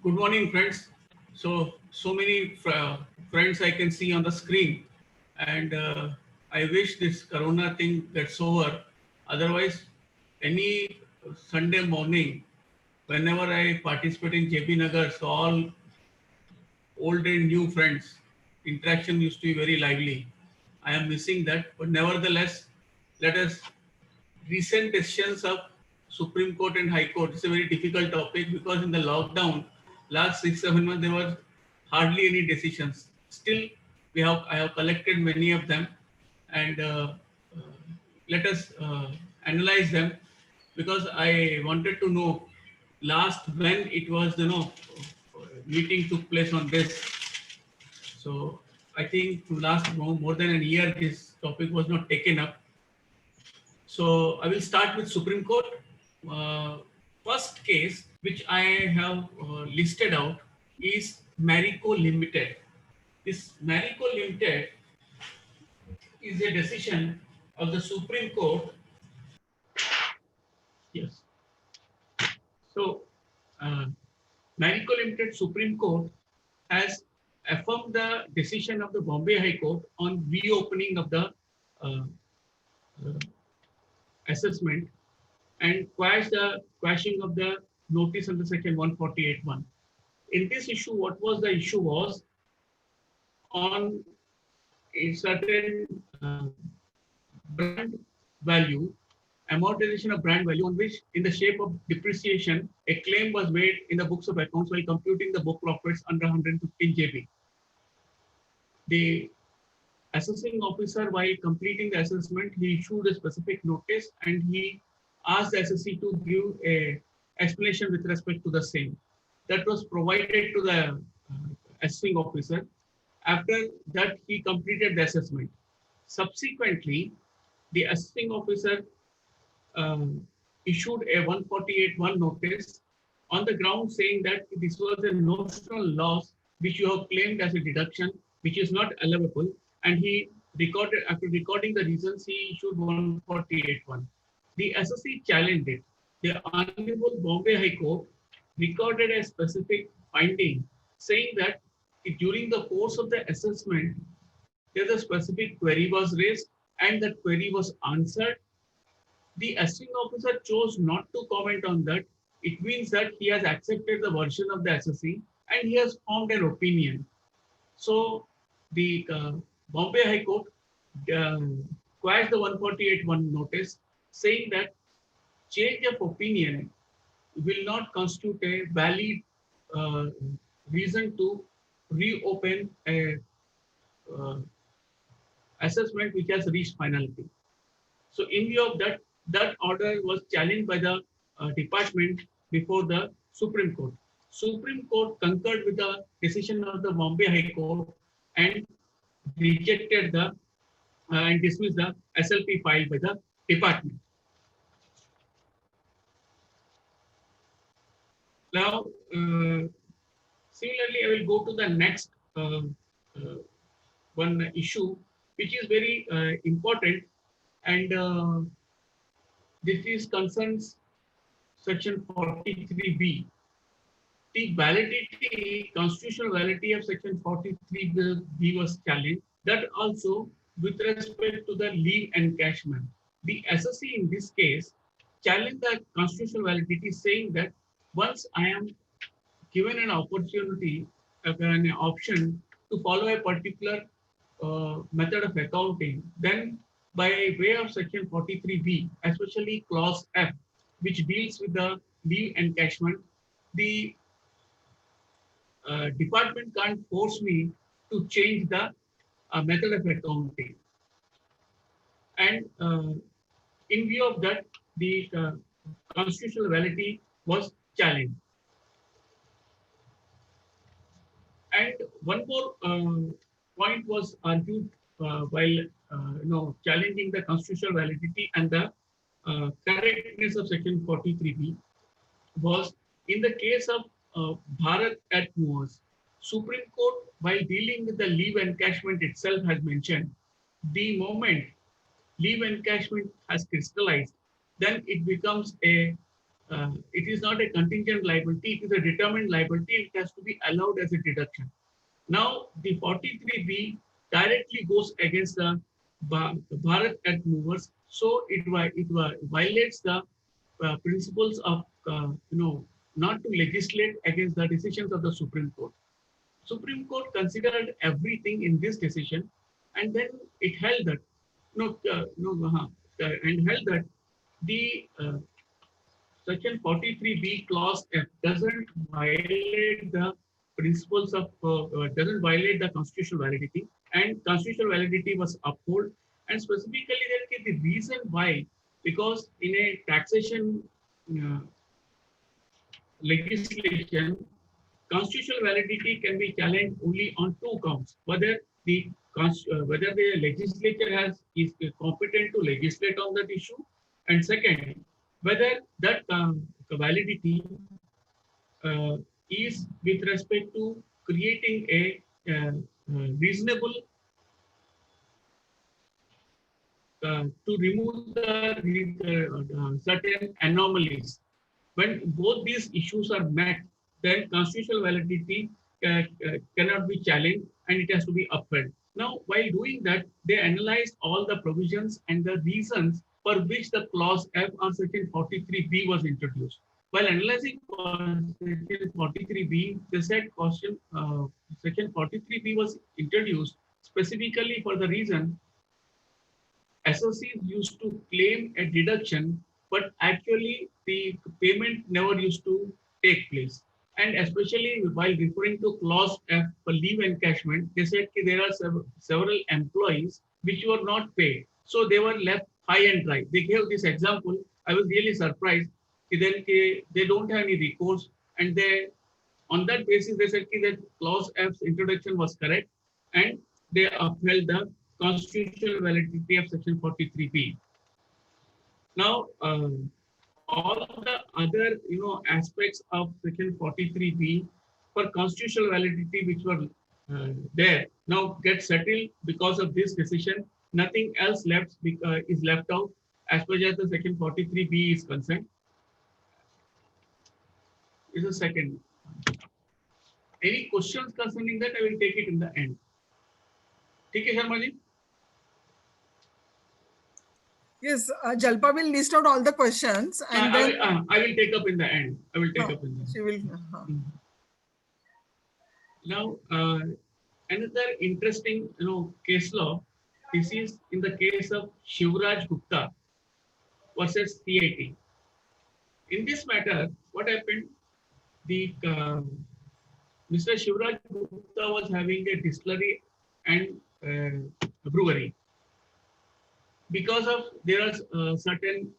Good morning, friends. So many friends I can see on the screen, and I wish this Corona thing gets over. Otherwise, any Sunday morning, whenever I participate in JP Nagar, so all old and new friends, interaction used to be very lively. I am missing that, but nevertheless, let us recent decisions of Supreme Court and High Court. It's a very difficult topic because in the lockdown, last 6 7 months there was hardly any decisions. Still, I have collected many of them, and uh, let us analyze them because I wanted to know last when it was meeting took place on this. So I think from last more than a year this topic was not taken up. So I will start with Supreme Court. Uh, First case which I have listed out is Marico Limited. This Marico Limited is a decision of the Supreme Court. Yes. So uh, Marico Limited Supreme Court has affirmed the decision of the Bombay High Court on reopening of the uh, uh, assessment and quashing of the notice under section 148(1). In this issue, what was the issue was on a certain brand value, amortization of brand value on which in the shape of depreciation, a claim was made in the books of accounts while computing the book profits under 115 JB. The assessing officer, while completing the assessment, he issued a specific notice and he asked the assessee to give a explanation with respect to the same. That was provided to the assessing officer. After that, he completed the assessment. Subsequently, the assessing officer issued a 148(1) notice on the ground saying that this was a notional loss which you have claimed as a deduction, which is not allowable. And he recorded, after recording the reasons, he issued 148(1). The assessee challenged it. The Honorable Bombay High Court recorded a specific finding saying that during the course of the assessment, there a specific query was raised and that query was answered. The assessing officer chose not to comment on that. It means that he has accepted the version of the assessee and he has formed an opinion. So the Bombay High Court uh, quashed the 148(1) notice saying that change of opinion will not constitute a valid uh, reason to reopen a uh, assessment which has reached finality. So in view of that, that order was challenged by the department before the Supreme Court. Supreme Court concurred with the decision of the Bombay High Court and rejected the and dismissed the SLP filed by the department. Now, similarly, I will go to the next uh, one issue, which is very important, and this is concerns section 43B. The validity, constitutional validity of section 43B was challenged. That also with respect to the leave encashment. The assessee in this case challenged the constitutional validity saying that once I am given an opportunity, an option to follow a particular method of accounting, then by way of section 43B, especially clause F, which deals with the leave encashment, the department can't force me to change the method of accounting. And in view of that, the constitutional validity was challenged. And one more point was argued while challenging the constitutional validity and the correctness of section 43B was in the case of Bharat at Moors. Supreme Court, while dealing with the leave encashment itself, has mentioned the moment leave encashment has crystallized, then it becomes a it is not a contingent liability, it is a determined liability, it has to be allowed as a deduction. Now, the 43B directly goes against the Bharat Act movers, so it violates the principles of, not to legislate against the decisions of the Supreme Court. Supreme Court considered everything in this decision, and then it held that, and held that the Section 43B clause F doesn't violate the principles of, doesn't violate the constitutional validity, and constitutional validity was upheld. And specifically, the reason why, because in a taxation uh, legislation, constitutional validity can be challenged only on two counts: whether the legislature is competent to legislate on that issue, and second, whether that validity uh, is with respect to creating a reasonable to remove the certain anomalies. When both these issues are met, then constitutional validity cannot be challenged and it has to be upheld. Now, while doing that, they analyzed all the provisions and the reasons for which the clause F on section 43B was introduced. While analyzing section 43B, they said section 43B was introduced specifically for the reason associates used to claim a deduction, but actually the payment never used to take place. And especially while referring to clause F for leave encashment, they said there are several employees which were not paid. So they were left high and dry. They gave this example. I was really surprised. They don't have any recourse. And they, on that basis, they said that clause F's introduction was correct. And they upheld the constitutional validity of section 43B. Now, all the other aspects of section 43B for constitutional validity which were there now get settled because of this decision. Nothing else left is left out as far as the section 43B is concerned. This is the second. Any questions concerning that? I will take it in the end. Okay, Sharma ji? Yes, Jalpa will list out all the questions and then I will take up in the end. I will take up in the end. She will. Now, another interesting, case law. This is in the case of Shivraj Gupta versus CIT. In this matter, what happened? The Mr. Shivraj Gupta was having a distillery and a brewery. Because of there are certain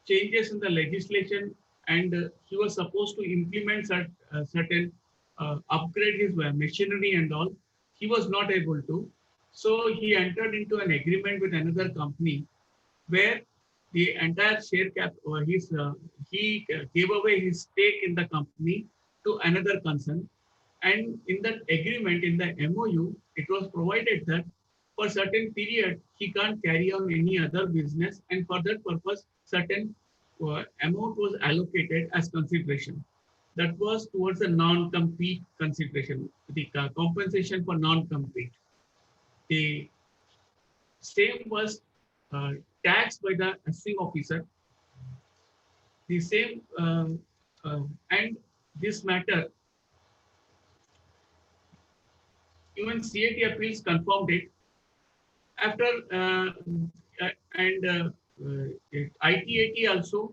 changes in the legislation, and he was supposed to implement certain upgrade his machinery and all. He was not able to, so he entered into an agreement with another company where the entire share cap he gave away his stake in the company to another concern. And in that agreement, in the MOU, it was provided that for certain period, he can't carry on any other business, and for that purpose, certain amount was allocated as consideration. That was towards the non-compete consideration, the compensation for non-compete. The same was taxed by the assessing officer. The same, and this matter, even CIT appeals confirmed it. After ITAT also,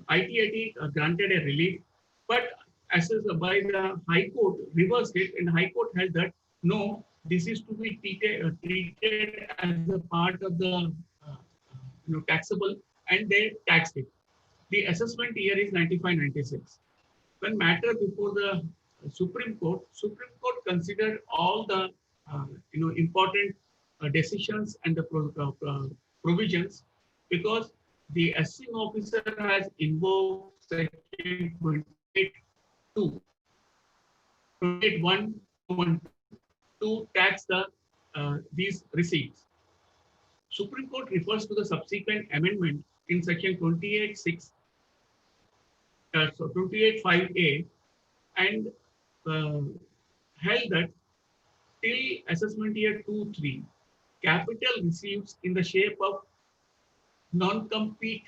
ITAT granted a relief, but assessed by the High Court reversed it, and High Court held that no, this is to be treated as a part of the taxable, and they taxed it. The assessment year is 95-96. When matter before the Supreme Court considered all the important decisions and the provisions, because the assessing officer has invoked section 28(2), 28(1) to tax these receipts. Supreme Court refers to the subsequent amendment in section 28(6) so 28(5)(a), and held that till assessment year 2-3, capital receipts in the shape of non-compete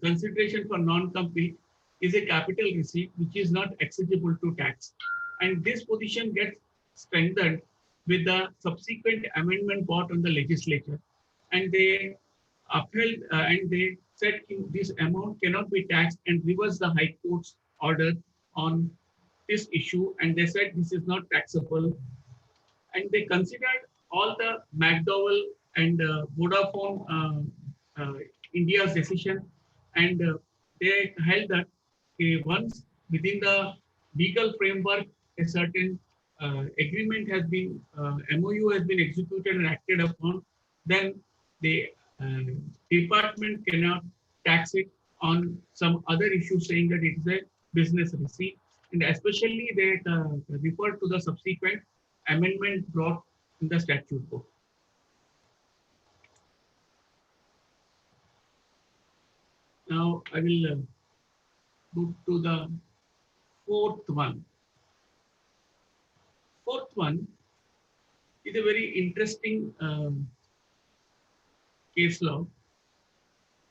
consideration for non-compete is a capital receipt which is not exigible to tax. And this position gets strengthened with the subsequent amendment brought on the legislature. And they upheld and they said this amount cannot be taxed and reversed the High Court's order on this issue. And they said this is not taxable. And they considered all the McDowell and Vodafone India's decision, and they held that once within the legal framework, a certain agreement has been, MOU has been executed and acted upon, then the department cannot tax it on some other issue saying that it is a business receipt. And especially they refer to the subsequent amendment brought in the statute book. Now I will go to the fourth one. Fourth one is a very interesting case law.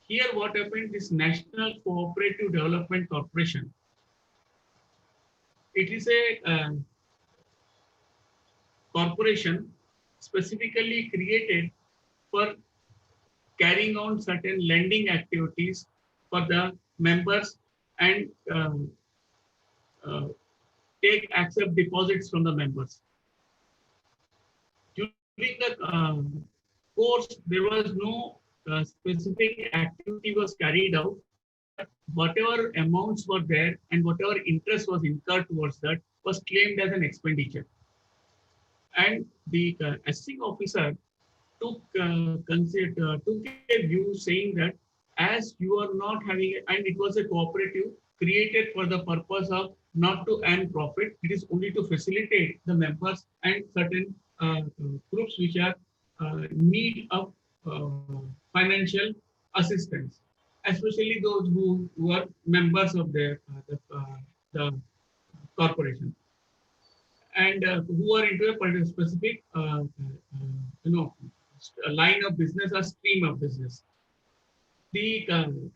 Here what happened is National Cooperative Development Corporation. It is a corporation specifically created for carrying on certain lending activities for the members and accept deposits from the members. During the course, there was no specific activity was carried out. Whatever amounts were there and whatever interest was incurred towards that was claimed as an expenditure. And the assessing officer took a view saying that as you are not having, and it was a cooperative created for the purpose of not to earn profit, it is only to facilitate the members and certain groups which are need of financial assistance, especially those who are members of the corporation and who are into a specific line of business or stream of business. The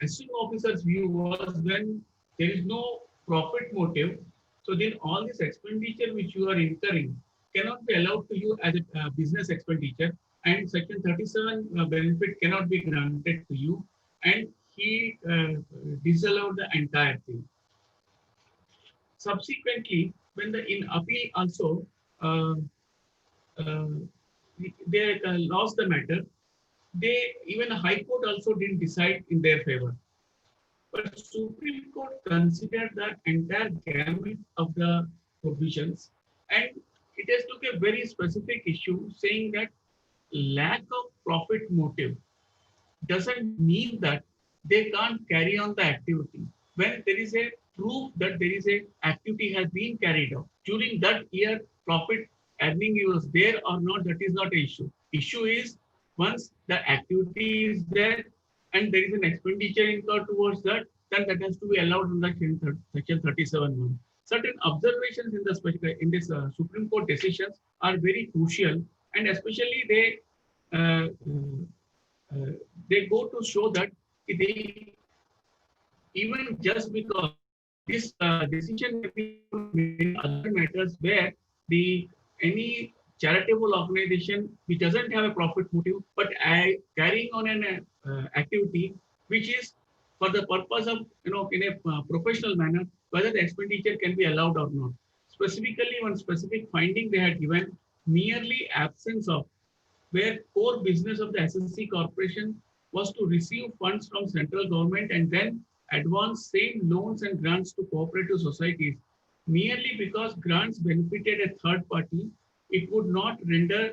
assessing officer's view was when there is no profit motive, so then all this expenditure which you are incurring cannot be allowed to you as a business expenditure, and Section 37 benefit cannot be granted to you, and he disallowed the entire thing. Subsequently, when in appeal also, they lost the matter. Even the High Court also didn't decide in their favor. But Supreme Court considered the entire gamut of the provisions, and it has took a very specific issue saying that lack of profit motive doesn't mean that they can't carry on the activity. When there is a proof that there is a activity has been carried out during that year, profit earning was there or not, that is not an issue. Issue is once the activity is there and there is an expenditure incurred towards that, then that has to be allowed in the Section 37(1). Certain observations in this Supreme Court decisions are very crucial, and especially they go to show that even just because this decision may be in other matters where any charitable organization which doesn't have a profit motive but carrying on an activity which is for the purpose of in a professional manner, whether the expenditure can be allowed or not. Specifically, one specific finding they had given, merely absence of where core business of the SSC corporation was to receive funds from central government and then advance same loans and grants to cooperative societies. Merely because grants benefited a third party, it would not render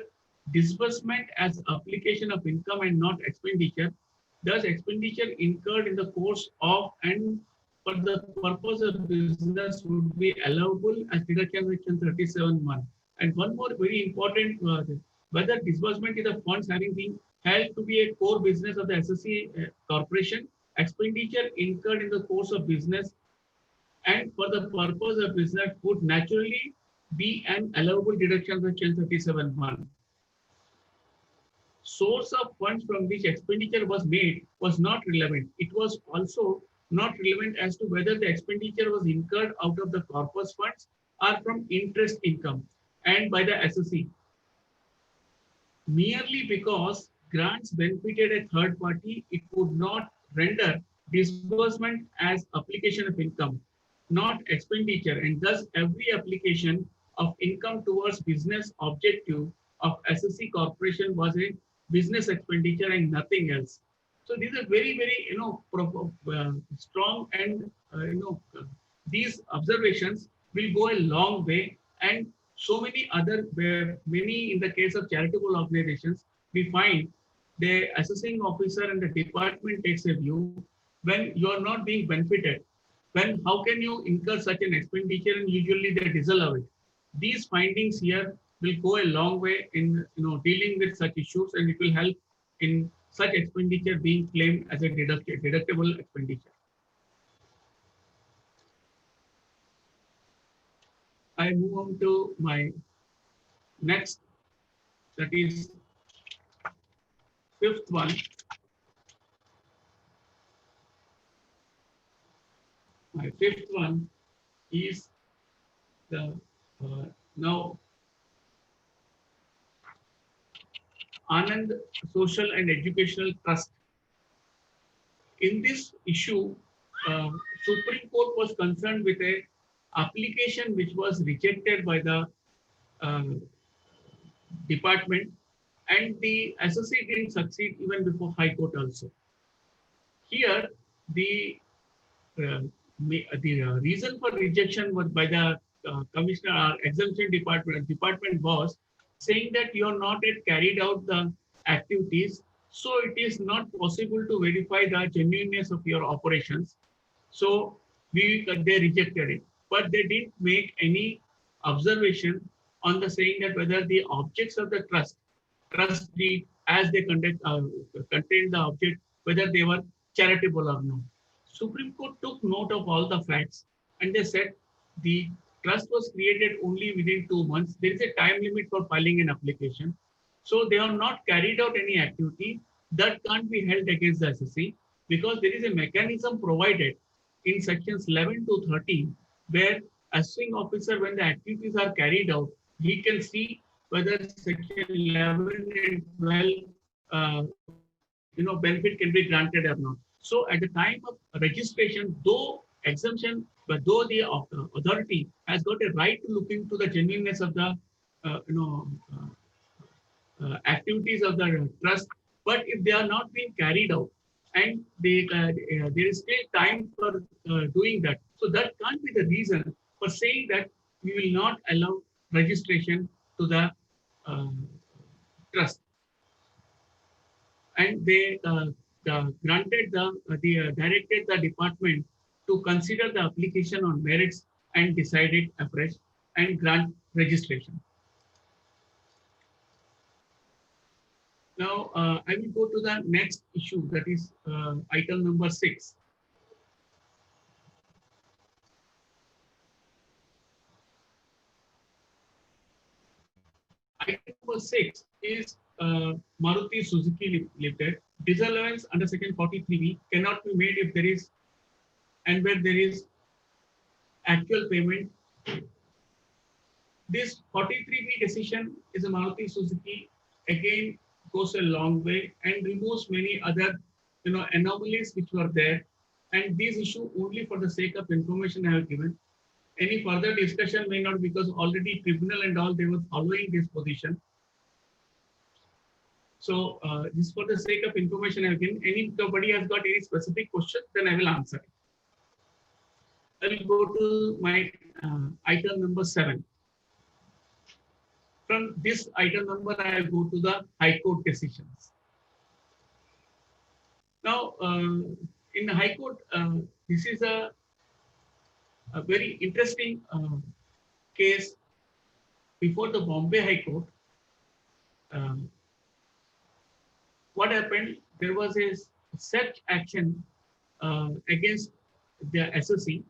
disbursement as application of income and not expenditure. Thus, expenditure incurred in the course of and for the purpose of business would be allowable as deduction Section 37(1). And one more very important, whether disbursement is the funds having been held to be a core business of the SSC corporation expenditure incurred in the course of business and for the purpose of business would naturally be an allowable deduction of 1037(1). Source of funds from which expenditure was made was not relevant. It was also not relevant as to whether the expenditure was incurred out of the corpus funds or from interest income and by the assessee. Merely because grants benefited a third party, it would not render disbursement as application of income, not expenditure, and thus every application of income towards business objective of assessee corporation was a business expenditure and nothing else. So these are very, very, strong and, these observations will go a long way. And so many other, where many in the case of charitable organizations, we find the assessing officer and the department takes a view when you are not being benefited, when how can you incur such an expenditure, and usually they disallow it. These findings here will go a long way in dealing with such issues, and it will help in such expenditure being claimed as a deductible expenditure. I move on to my next, that is fifth one. My fifth one is the now Anand Social and Educational Trust. In this issue, Supreme Court was concerned with a application which was rejected by the department, and the assessee didn't succeed even before High Court also. Here, the reason for rejection was by the commissioner or exemption department was saying that you are not yet carried out the activities, so it is not possible to verify the genuineness of your operations. So they rejected it, but they didn't make any observation on the saying that whether the objects of the trust deed as they contained the object, whether they were charitable or not. Supreme Court took note of all the facts, and they said the trust was created only within 2 months. There is a time limit for filing an application. So they have not carried out any activity that can't be held against the assessee, because there is a mechanism provided in sections 11 to 13 where assessing officer, when the activities are carried out, he can see whether section 11 and 12 benefit can be granted or not. So at the time of registration, though exemption, but though the authority has got a right to look into the genuineness of the activities of the trust, but if they are not being carried out, and there is still time for doing that, so that can't be the reason for saying that we will not allow registration to the trust. And they directed the department to consider the application on merits and decide it afresh and grant registration. Now, I will go to the next issue, that is item number 6. Item number 6 is Maruti Suzuki Limited. Disallowance under section 43B cannot be made if there is, and where there is actual payment. This 43B decision is a Maruti Suzuki, again goes a long way and removes many other anomalies which were there. And this issue only for the sake of information I have given. Any further discussion may not, because already tribunal and all, they were following this position. So this for the sake of information I have given. Anybody has got any specific question, then I will answer it. I will go to my item number 7. From this item number, I will go to the High Court decisions. Now, in the High Court, this is a very interesting case before the Bombay High Court. What happened? There was a search action against the SSE.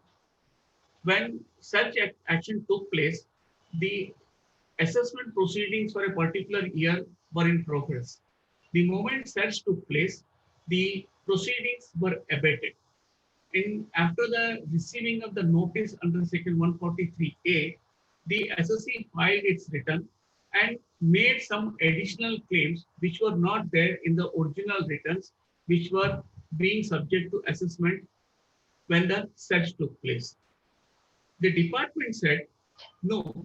When such action took place, the assessment proceedings for a particular year were in progress. The moment such took place, the proceedings were abated. After the receiving of the notice under Section 143A, the SSE filed its return and made some additional claims which were not there in the original returns, which were being subject to assessment when the search took place. The department said, no,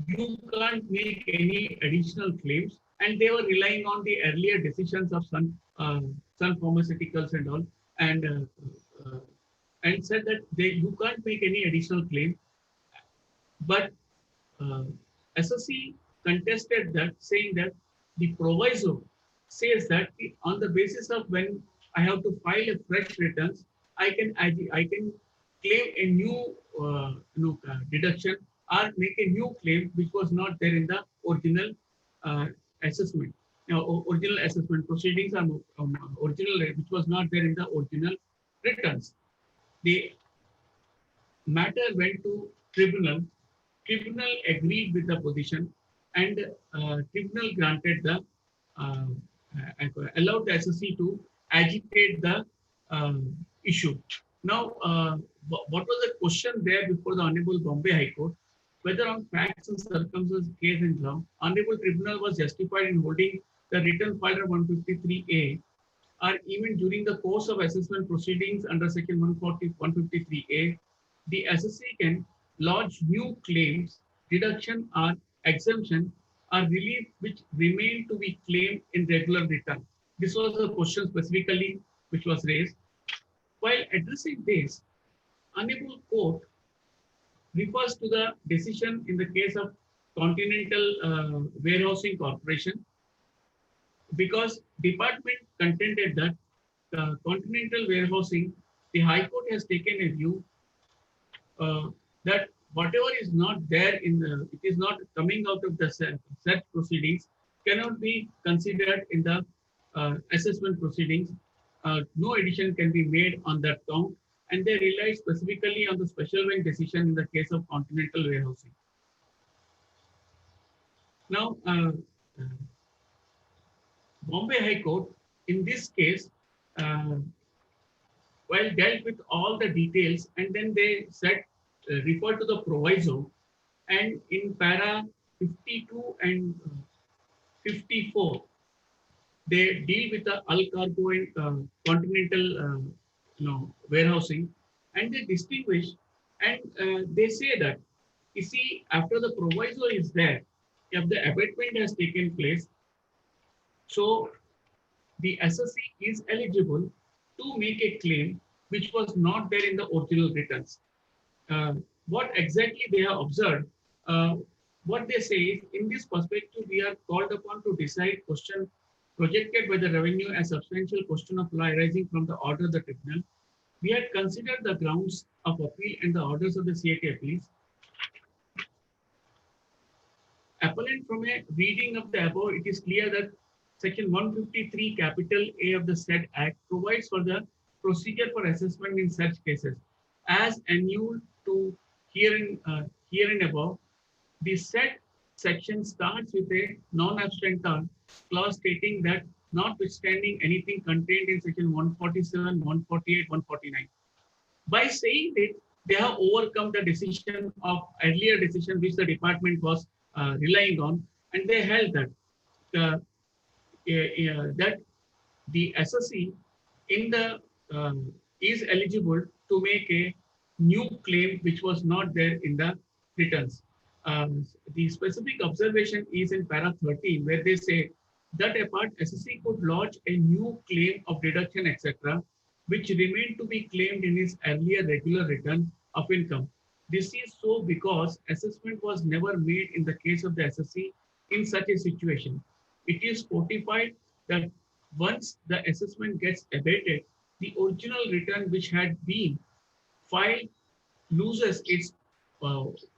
you can't make any additional claims, and they were relying on the earlier decisions of Sun Pharmaceuticals and all, and said that you can't make any additional claim. But SSE contested that, saying that the proviso says that on the basis of when I have to file a fresh returns, I can claim a new deduction or make a new claim which was not there in the original assessment. Original assessment proceedings are original, which was not there in the original returns. The matter went to tribunal. Tribunal agreed with the position, and tribunal granted the allowed the SSE to agitate the issue. Now, what was the question there before the Honorable Bombay High Court? Whether on facts and circumstances, case and law, Honorable Tribunal was justified in holding the return filed at 153A, or even during the course of assessment proceedings under Section 153A, the SSE can lodge new claims, deduction or exemption or relief which remain to be claimed in regular return. This was a question specifically which was raised. While addressing this, Honorable Court refers to the decision in the case of Continental Warehousing Corporation, because department contended that the Continental Warehousing, the High Court has taken a view that whatever is not there it is not coming out of the search proceedings, cannot be considered in the assessment proceedings. No addition can be made on that count, and they rely specifically on the special bench decision in the case of Continental Warehousing. Now, Bombay High Court, in this case, while dealt with all the details, and then they said, refer to the proviso, and in para 52 and 54, they deal with the Al-Cargo and Continental warehousing, and they distinguish, and they say that, you see, after the proviso is there, if the abatement has taken place, so the SSE is eligible to make a claim which was not there in the original returns. What exactly they have observed, what they say is, in this perspective, we are called upon to decide question projected by the revenue as substantial question of law arising from the order of the tribunal. We had considered the grounds of appeal and the orders of the CAT appeals. Appellant, from a reading of the above, it is clear that Section 153 capital A of the said Act provides for the procedure for assessment in such cases. As annulled to herein above, the said section starts with a non-abstentor clause stating that notwithstanding anything contained in Section 147, 148, 149. By saying it, they have overcome the decision of earlier decision which the department was relying on, and they held that that the SSE in the is eligible to make a new claim which was not there in the returns. The specific observation is in para 13, where they say that apart, SSE could lodge a new claim of deduction, etc., which remained to be claimed in his earlier regular return of income. This is so because assessment was never made in the case of the SSE in such a situation. It is fortified that once the assessment gets abated, the original return which had been filed loses its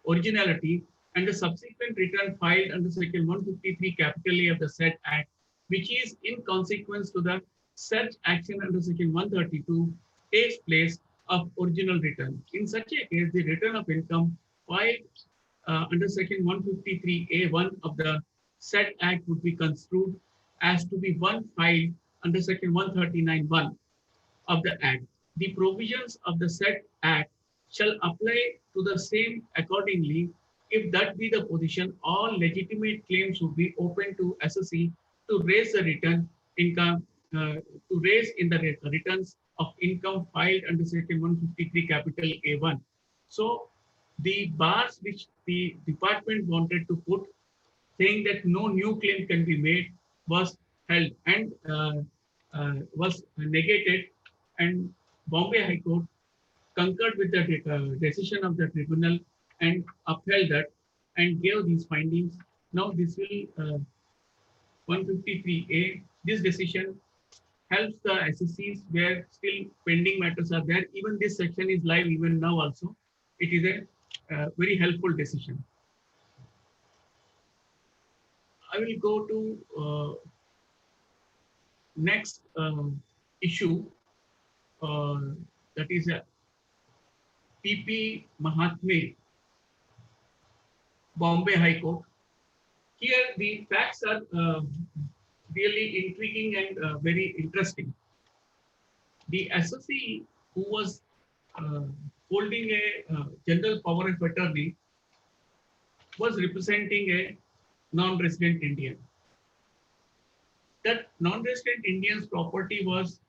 originality, and the subsequent return filed under Section 153 capital A of the said Act, which is in consequence to the such action under Section 132, takes place of original return. In such a case, the return of income filed under Section 153A1 of the said Act would be construed as to be one filed under Section 139(1) of the Act. The provisions of the said Act shall apply to the same accordingly. If that be the position, all legitimate claims would be open to assessee to raise the return income, to raise in the returns of income filed under Section 153 capital A1. So the bars which the department wanted to put, saying that no new claim can be made, was held and was negated, and Bombay High Court concurred with the decision of the tribunal and upheld that and gave these findings. Now this will 153A, this decision helps the SSCs where still pending matters are there. Even this section is live even now also. It is a very helpful decision. I will go to next issue, that is a PP Mahatme, Bombay High Court. Here the facts are really intriguing and very interesting. The SSC who was holding a general power of attorney was representing a non-resident Indian. That non-resident Indian's property was,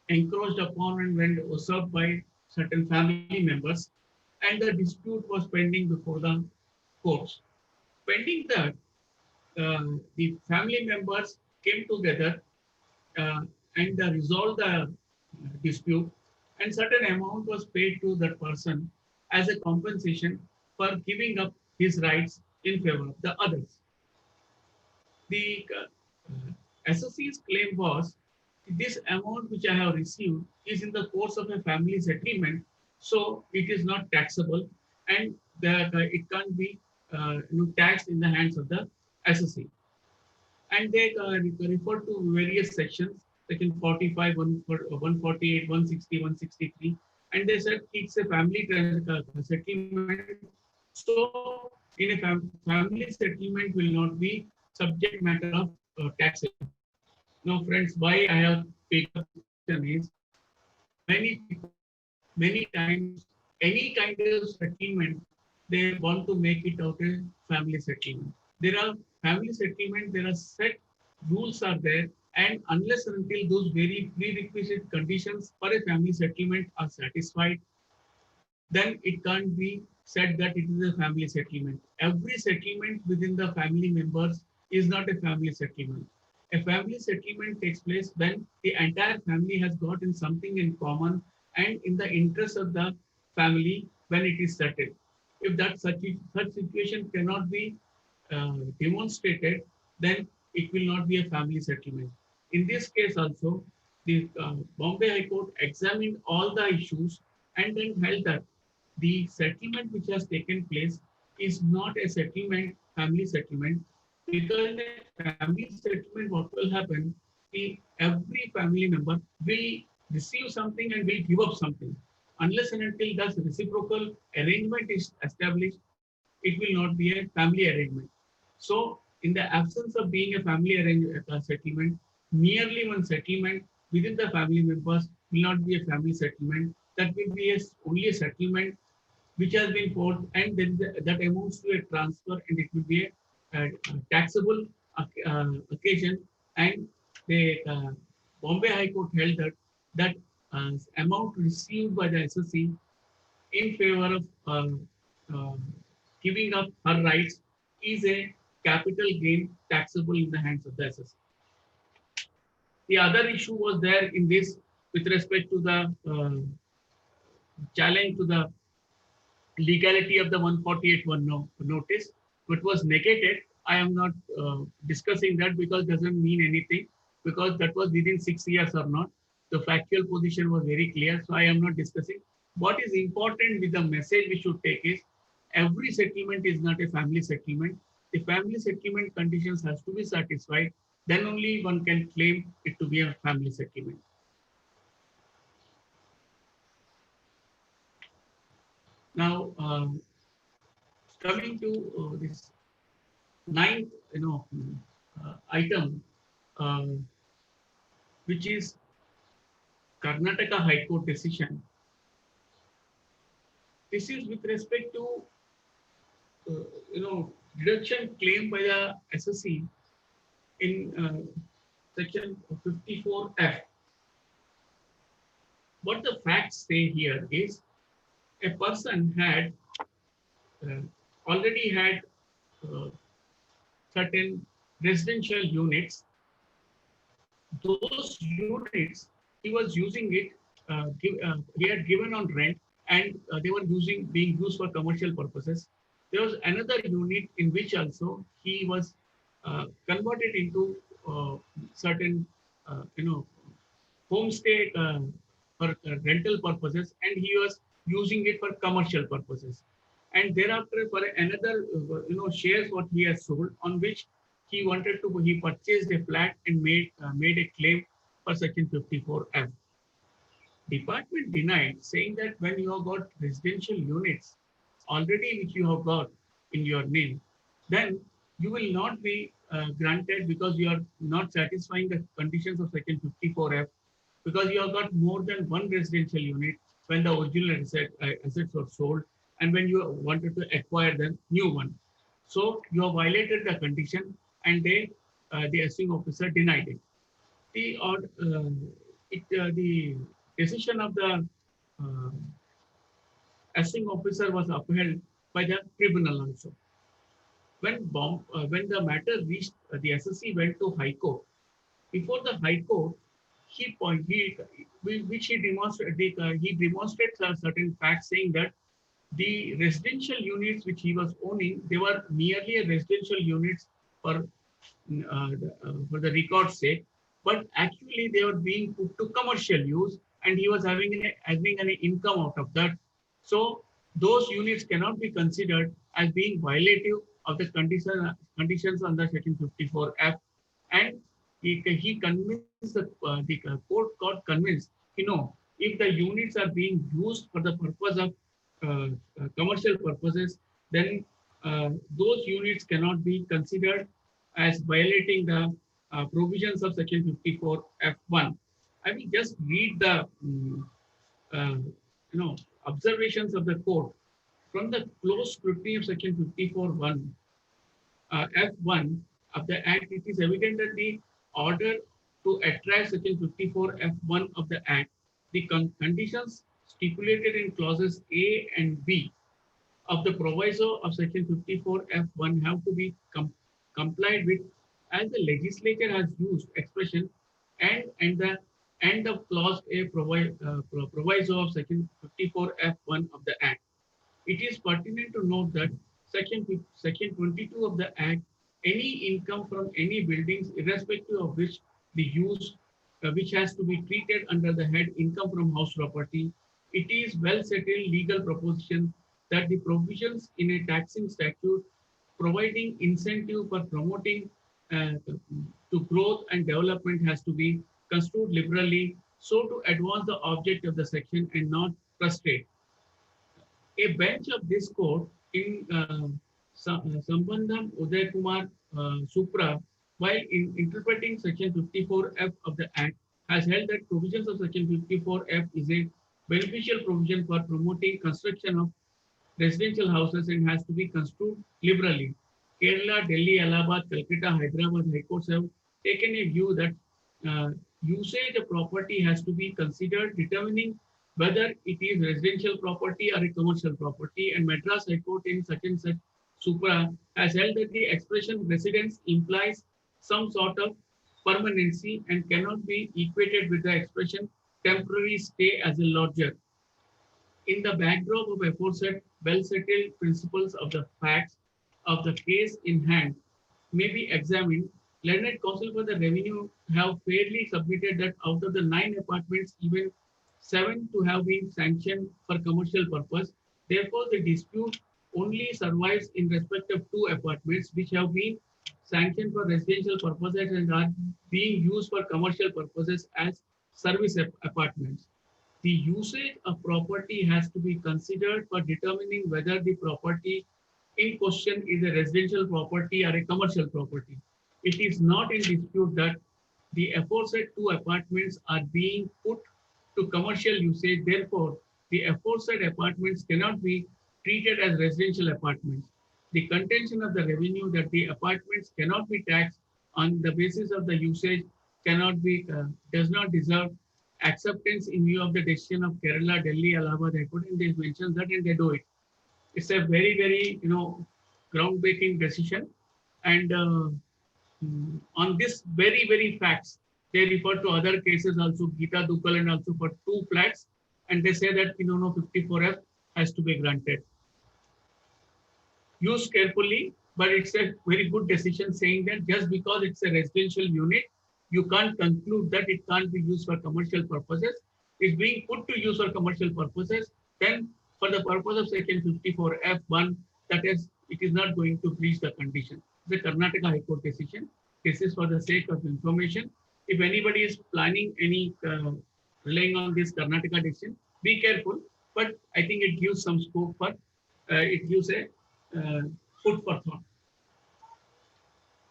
encroached upon and when usurped by certain family members, and the dispute was pending before the courts. Pending that, the family members came together and resolved the dispute, and certain amount was paid to that person as a compensation for giving up his rights in favor of the others. The SSC's claim was, this amount which I have received is in the course of a family settlement, so it is not taxable, and it can't be taxed in the hands of the SSC. And they refer to various sections, section 45, 148, 160, 163, and they said it's a family settlement. So in a family settlement will not be subject matter of taxation. Now, friends, why I have picked up is many people, many times, any kind of settlement, they want to make it out a family settlement. There are family settlement, there are set rules are there, and unless and until those very prerequisite conditions for a family settlement are satisfied, then it can't be said that it is a family settlement. Every settlement within the family members is not a family settlement. A family settlement takes place when the entire family has gotten something in common and in the interest of the family when it is settled. If that such situation cannot be demonstrated, then it will not be a family settlement. In this case also, the Bombay High Court examined all the issues and then held that the settlement which has taken place is not a settlement, family settlement, because in a family settlement, what will happen, every family member will receive something and will give up something. Unless and until that reciprocal arrangement is established, it will not be a family arrangement. So, in the absence of being a family settlement, merely one settlement within the family members will not be a family settlement. That will be only a settlement which has been forged, and then that amounts to a transfer, and it will be a taxable occasion. And the Bombay High Court held that amount received by the SSC in favor of giving up her rights is a capital gain taxable in the hands of the SSC. The other issue was there in this with respect to the challenge to the legality of the 148(1) notice, which was negated. I am not discussing that because it doesn't mean anything, because that was within 6 years or not. The factual position was very clear, so I am not discussing. What is important with the message we should take is, every settlement is not a family settlement. The family settlement conditions has to be satisfied. Then only one can claim it to be a family settlement. coming to this ninth, item, uh, which is Karnataka High Court decision. This is with respect to, deduction claimed by the SSC in section 54F. What the facts say here is a person had uh, already had uh, certain residential units. Those units he was using it. He had given on rent, and they were being used for commercial purposes. There was another unit in which also he was converted into certain, homestay for rental purposes, and he was using it for commercial purposes. And thereafter, for another, shares what he has sold, on which he purchased a flat and made a claim for section 54F. Department denied, saying that when you have got residential units already which you have got in your name, then you will not be granted, because you are not satisfying the conditions of section 54F, because you have got more than one residential unit when the original assets were sold, and when you wanted to acquire the new one. So you have violated the condition, and the assessing officer denied it. The decision of the uh, assessing officer was upheld by the tribunal also. When the matter reached the SSC went to High Court. Before the High Court, he demonstrated certain facts, saying that the residential units which he was owning, they were merely a residential units for the record's sake, but actually they were being put to commercial use, and he was having an income out of that. So those units cannot be considered as being violative of the conditions under section 54F. And he convinced the court got convinced, if the units are being used for the purpose of commercial purposes, then those units cannot be considered as violating the provisions of section 54F1. I will just read the uh, observations of the court. From the close scrutiny of section 54(1) F1 of the Act, it is evident that the order to attract section 54F1 of the Act, the conditions stipulated in clauses A and B of the proviso of section 54F1 have to be complied with, as the legislature has used expression and the end of clause A proviso of section 54F1 of the Act. It is pertinent to note that section 22 of the Act, any income from any buildings, irrespective of which the use, which has to be treated under the head income from house property, it is well settled legal proposition that the provisions in a taxing statute providing incentive for promoting to growth and development has to be construed liberally, so to advance the object of the section and not frustrate. A bench of this court in Sambandham Uday Kumar Supra, while interpreting section 54F of the Act, has held that provisions of section 54F is a beneficial provision for promoting construction of residential houses and has to be construed liberally. Kerala, Delhi, Allahabad, Calcutta, Hyderabad High Courts have taken a view that usage of property has to be considered, determining whether it is residential property or a commercial property, and Madras High Court in such and such Supra has held that the expression residence implies some sort of permanency and cannot be equated with the expression temporary stay as a lodger. In the backdrop of aforesaid well-settled principles, of the facts of the case in hand may be examined, learned counsel for the revenue have fairly submitted that out of the 9 apartments, even 7 to have been sanctioned for commercial purpose. Therefore, the dispute only survives in respect of 2 apartments which have been sanctioned for residential purposes and are being used for commercial purposes as service apartments. the usage of property has to be considered for determining whether the property in question is a residential property or a commercial property. It is not in dispute that the aforesaid two apartments are being put to commercial usage. Therefore, the aforesaid apartments cannot be treated as residential apartments. The contention of the revenue that the apartments cannot be taxed on the basis of the usage does not deserve acceptance in view of the decision of Kerala, Delhi, Allahabad High Court, and they mention that and they do it. It's a very, very, groundbreaking decision. And on this very, very facts, they refer to other cases also, Geeta Duggal and also for two flats. And they say that, 54F has to be granted. Use carefully, but it's a very good decision saying that just because it's a residential unit, you can't conclude that it can't be used for commercial purposes. It's being put to use for commercial purposes. Then for the purpose of section 54F1, that is, it is not going to breach the condition. The Karnataka High Court decision. This is for the sake of information. If anybody is planning any relying on this Karnataka decision, be careful. But I think it gives some scope for, it gives a food for thought.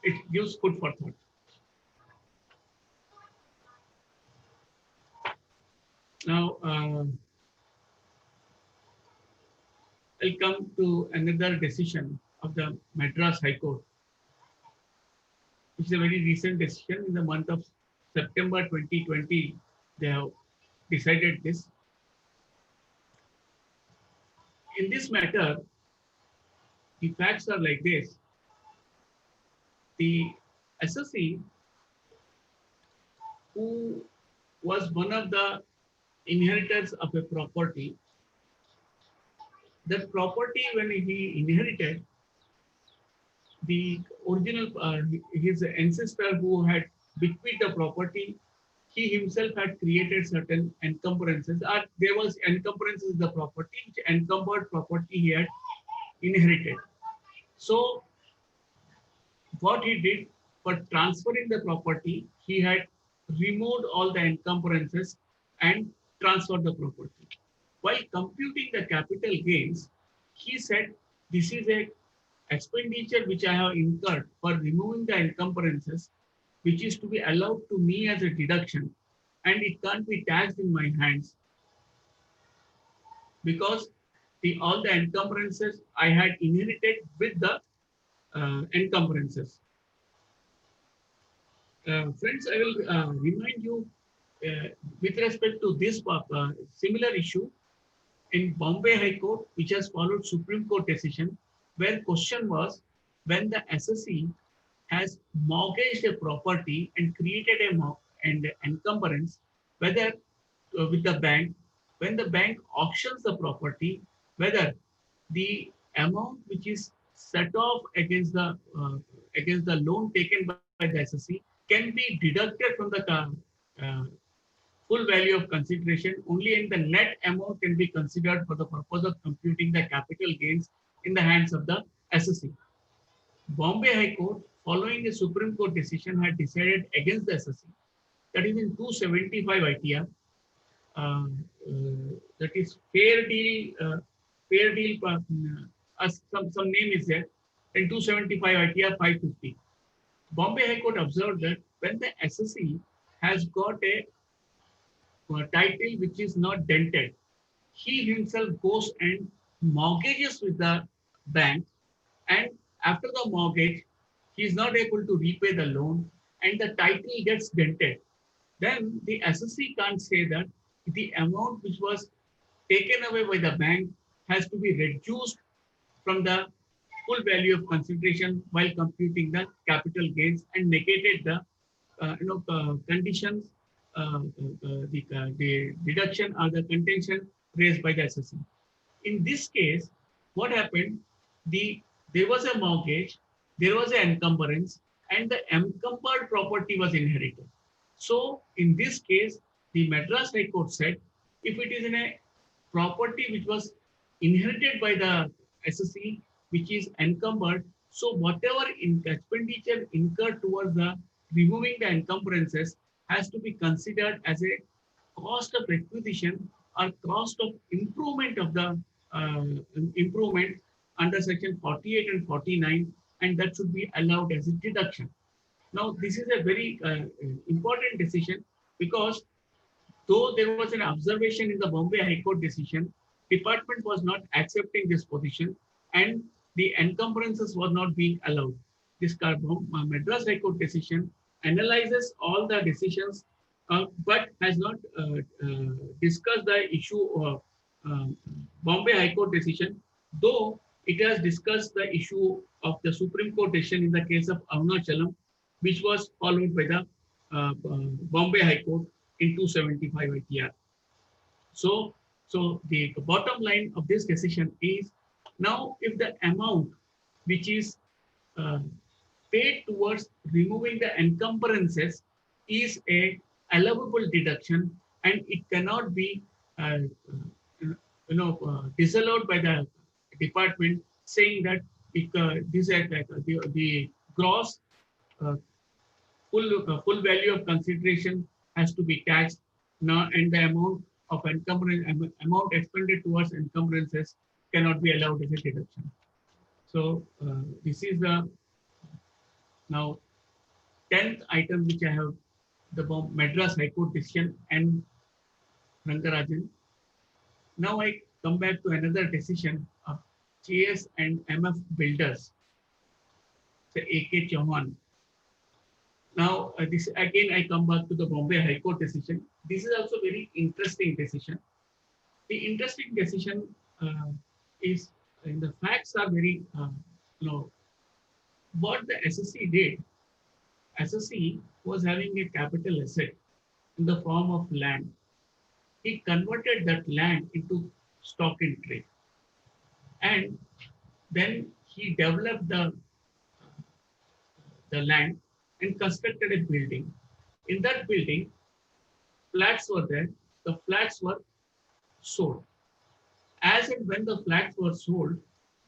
It gives food for thought. Now, I'll come to another decision of the Madras High Court, which is a very recent decision. In the month of September 2020, they have decided this. In this matter, the facts are like this. The assessee, who was one of the inheritors of a property, that property, when he inherited, the original, his ancestor who had bequeathed the property, he himself had created certain encumbrances, or there was encumbrances of the property, which encumbered property he had inherited. So what he did for transferring the property, he had removed all the encumbrances and transferred the property. While computing the capital gains, he said, this is a expenditure which I have incurred for removing the encumbrances, which is to be allowed to me as a deduction, and it can't be taxed in my hands because all the encumbrances I had inherited with the encumbrances. Friends, I will remind you with respect to this similar issue in Bombay High Court, which has followed Supreme Court decision, where question was when the assessee has mortgaged a property and created an encumbrance, whether with the bank, when the bank auctions the property, whether the amount which is set off against the loan taken by the assessee can be deducted from the full value of consideration, only in the net amount can be considered for the purpose of computing the capital gains in the hands of the assessee. Bombay High Court, following a Supreme Court decision, had decided against the assessee. That is in 275 ITR. That is fair deal. Some name is there. In 275 ITR 550. Bombay High Court observed that when the assessee has got a title which is not dented, he himself goes and mortgages with the bank, and after the mortgage, he is not able to repay the loan and the title gets dented. Then the assessee can't say that the amount which was taken away by the bank has to be reduced from the full value of consideration while computing the capital gains and negated the conditions, the deduction or the contention raised by the assessee. In this case, what happened? There was a mortgage, there was an encumbrance, and the encumbered property was inherited. So in this case, the Madras High Court said, if it is in a property which was inherited by the assessee, which is encumbered, so whatever expenditure incurred towards the removing the encumbrances has to be considered as a cost of acquisition or cost of improvement of the improvement under section 48 and 49, and that should be allowed as a deduction. Now, this is a very important decision because though there was an observation in the Bombay High Court decision, department was not accepting this position and the encumbrances were not being allowed. This Madras High Court decision analyzes all the decisions but has not discussed the issue of Bombay High Court decision, though it has discussed the issue of the Supreme Court decision in the case of Arunachalam, which was followed by the Bombay High Court in 275 ITR. So the bottom line of this decision is, now if the amount which is paid towards removing the encumbrances is a allowable deduction and it cannot be disallowed by the department, saying that this the gross full value of consideration has to be taxed now, and the amount of amount expended towards encumbrances cannot be allowed as a deduction. So this is the now 10th item which I have, the Madras High Court decision and Rangarajan. Now I come back to another decision of JS and MF Builders, so AK Chauhan. Now, this again, I come back to the Bombay High Court decision. This is also very interesting decision. The interesting decision is, and the facts are very, what the SSC did. SSC was having a capital asset in the form of land. He converted that land into stock in trade. And then he developed the land and constructed a building. In that building, flats were there. The flats were sold. As and when the flats were sold,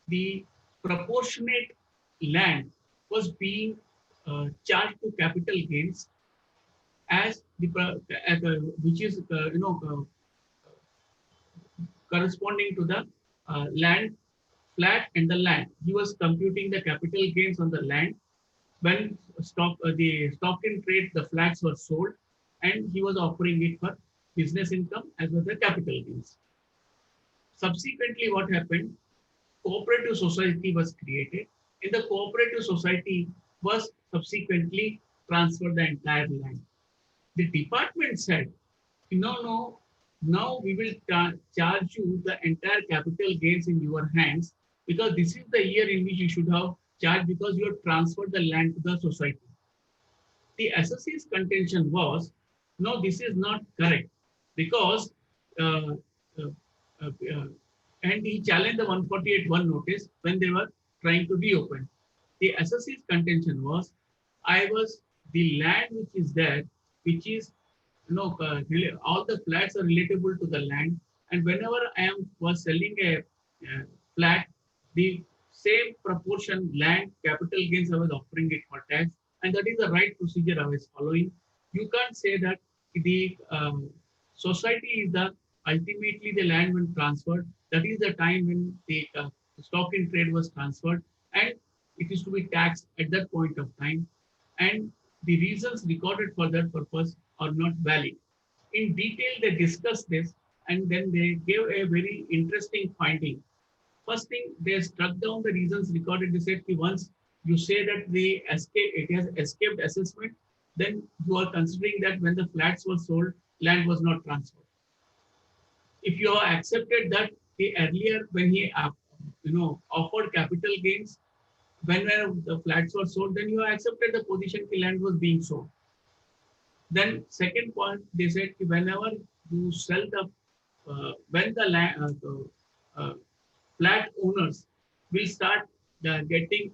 the proportionate land was being charged to capital gains as which is corresponding to the land flat and the land. He was computing the capital gains on the land when the stock in trade, the flats were sold, and he was offering it for business income as well as capital gains. Subsequently, what happened? Cooperative society was created. In the cooperative society was subsequently transferred the entire land. The department said, no, now we will charge you the entire capital gains in your hands, because this is the year in which you should have charged, because you have transferred the land to the society. The SSC's contention was, no, this is not correct, because and he challenged the 148(1) notice when they were trying to reopen. The SSC's contention was, the land which is there, which is, all the flats are relatable to the land, and whenever I was selling a flat, the same proportion land capital gains I was offering it for tax, and that is the right procedure I was following. You can't say that the society is ultimately the land when transferred. That is the time when the stock in trade was transferred, and it is to be taxed at that point of time. And the reasons recorded for that purpose are not valid. In detail, they discussed this, and then they gave a very interesting finding. First thing, they struck down the reasons recorded. They said, once you say that it has escaped assessment, then you are considering that when the flats were sold, land was not transferred. If you have accepted that earlier when he offered capital gains, when the flats were sold, then you have accepted the position the land was being sold. Then second point, they said whenever you sell when the land, flat owners will start getting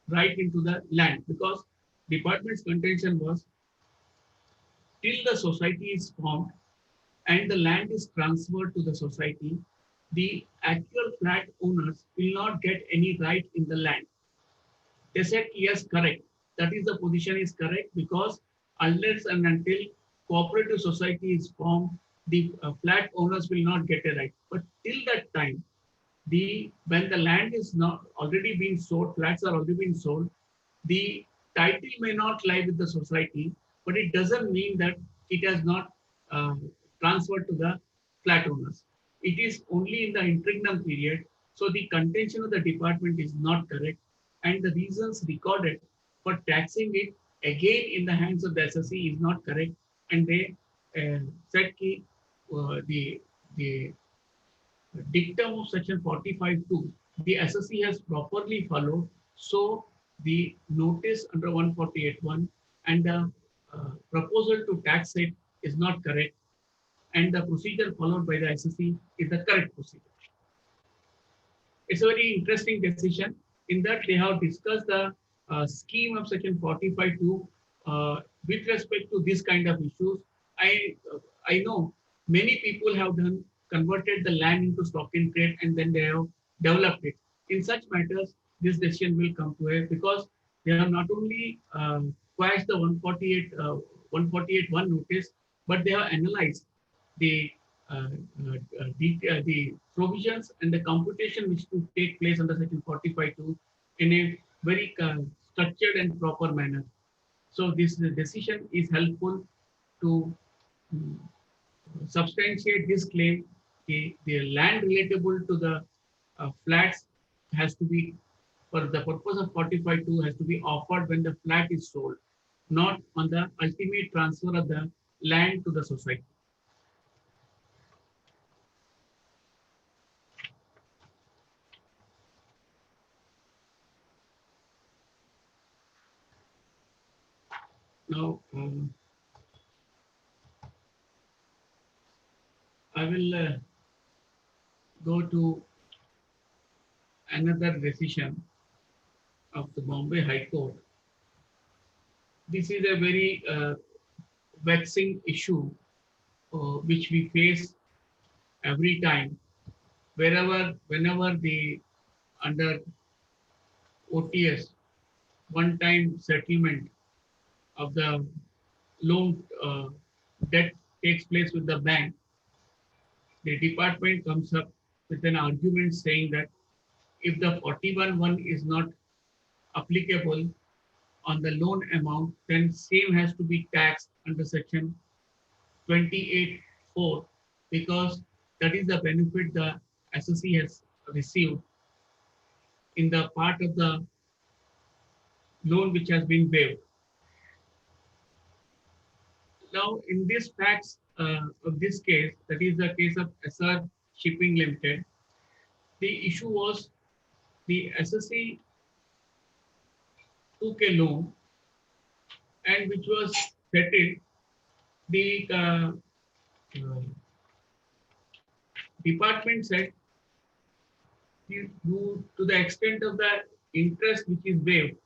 right into the land, because department's contention was, till the society is formed and the land is transferred to the society, the actual flat owners will not get any right in the land. They said, yes, correct. That is, the position is correct, because unless and until cooperative society is formed, the flat owners will not get a right. But till that time, when the land is not already been sold, flats are already been sold, the title may not lie with the society, but it doesn't mean that it has not uh, transferred to the flat owners. It is only in the interregnum period. So the contention of the department is not correct, and the reasons recorded for taxing it again in the hands of the SSE is not correct. And they said that the dictum of section 45(2), the SSE has properly followed. So the notice under 148(1) and the proposal to tax it is not correct, and the procedure followed by the SSE is the correct procedure. It's a very interesting decision in that they have discussed the scheme of section 45(2) with respect to this kind of issues. I know many people have converted the land into stock in trade and then they have developed it. In such matters, this decision will come to a, because they have not only quashed the 148(1) notice, but they have analyzed the the provisions and the computation which to take place under section 45(2) in a very structured and proper manner. So this decision is helpful to mm, substantiate this claim. The land relatable to the flats has to be, for the purpose of 45(2), has to be offered when the flat is sold, not on the ultimate transfer of the land to the society. Now, I will go to another decision of the Bombay High Court. This is a very vexing issue which we face every time, whenever the under OTS one-time settlement of the loan debt takes place with the bank, the department comes up with an argument saying that if the 41(1) is not applicable on the loan amount, then same has to be taxed under section 28(4), because that is the benefit the SSE has received in the part of the loan which has been waived. Now, in this facts of this case, that is the case of SR Shipping Limited, the issue was the SSE took a loan and which was settled. The department said, to the extent of the interest which is waived,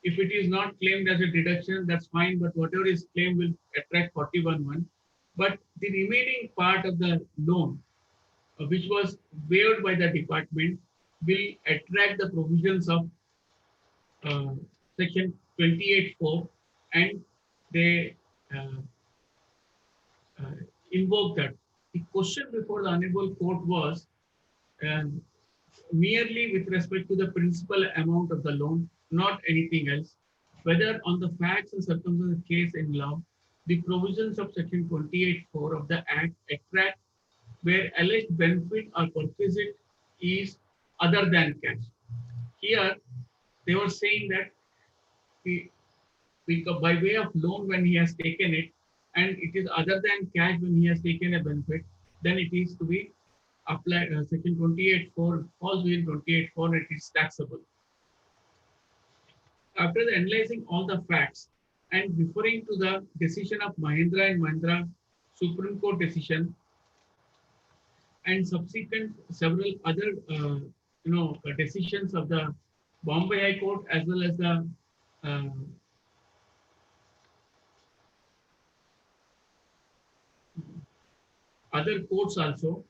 if it is not claimed as a deduction, that's fine, but whatever is claimed will attract 41(1). But the remaining part of the loan, which was waived by the department, will attract the provisions of section 28(4), and they invoke that. The question before the Honorable Court was merely with respect to the principal amount of the loan, not anything else, whether on the facts and circumstances of the case in law, the provisions of section 28(4) of the Act attract where alleged benefit or perquisite is other than cash. Here, they were saying that by way of loan when he has taken it, and it is other than cash when he has taken a benefit, then it is to be applied. Section 28(4) falls within 28(4) and it is taxable. After analyzing all the facts and referring to the decision of Mahindra and Mahindra Supreme Court decision and subsequent several other decisions of the Bombay High Court as well as the other courts also,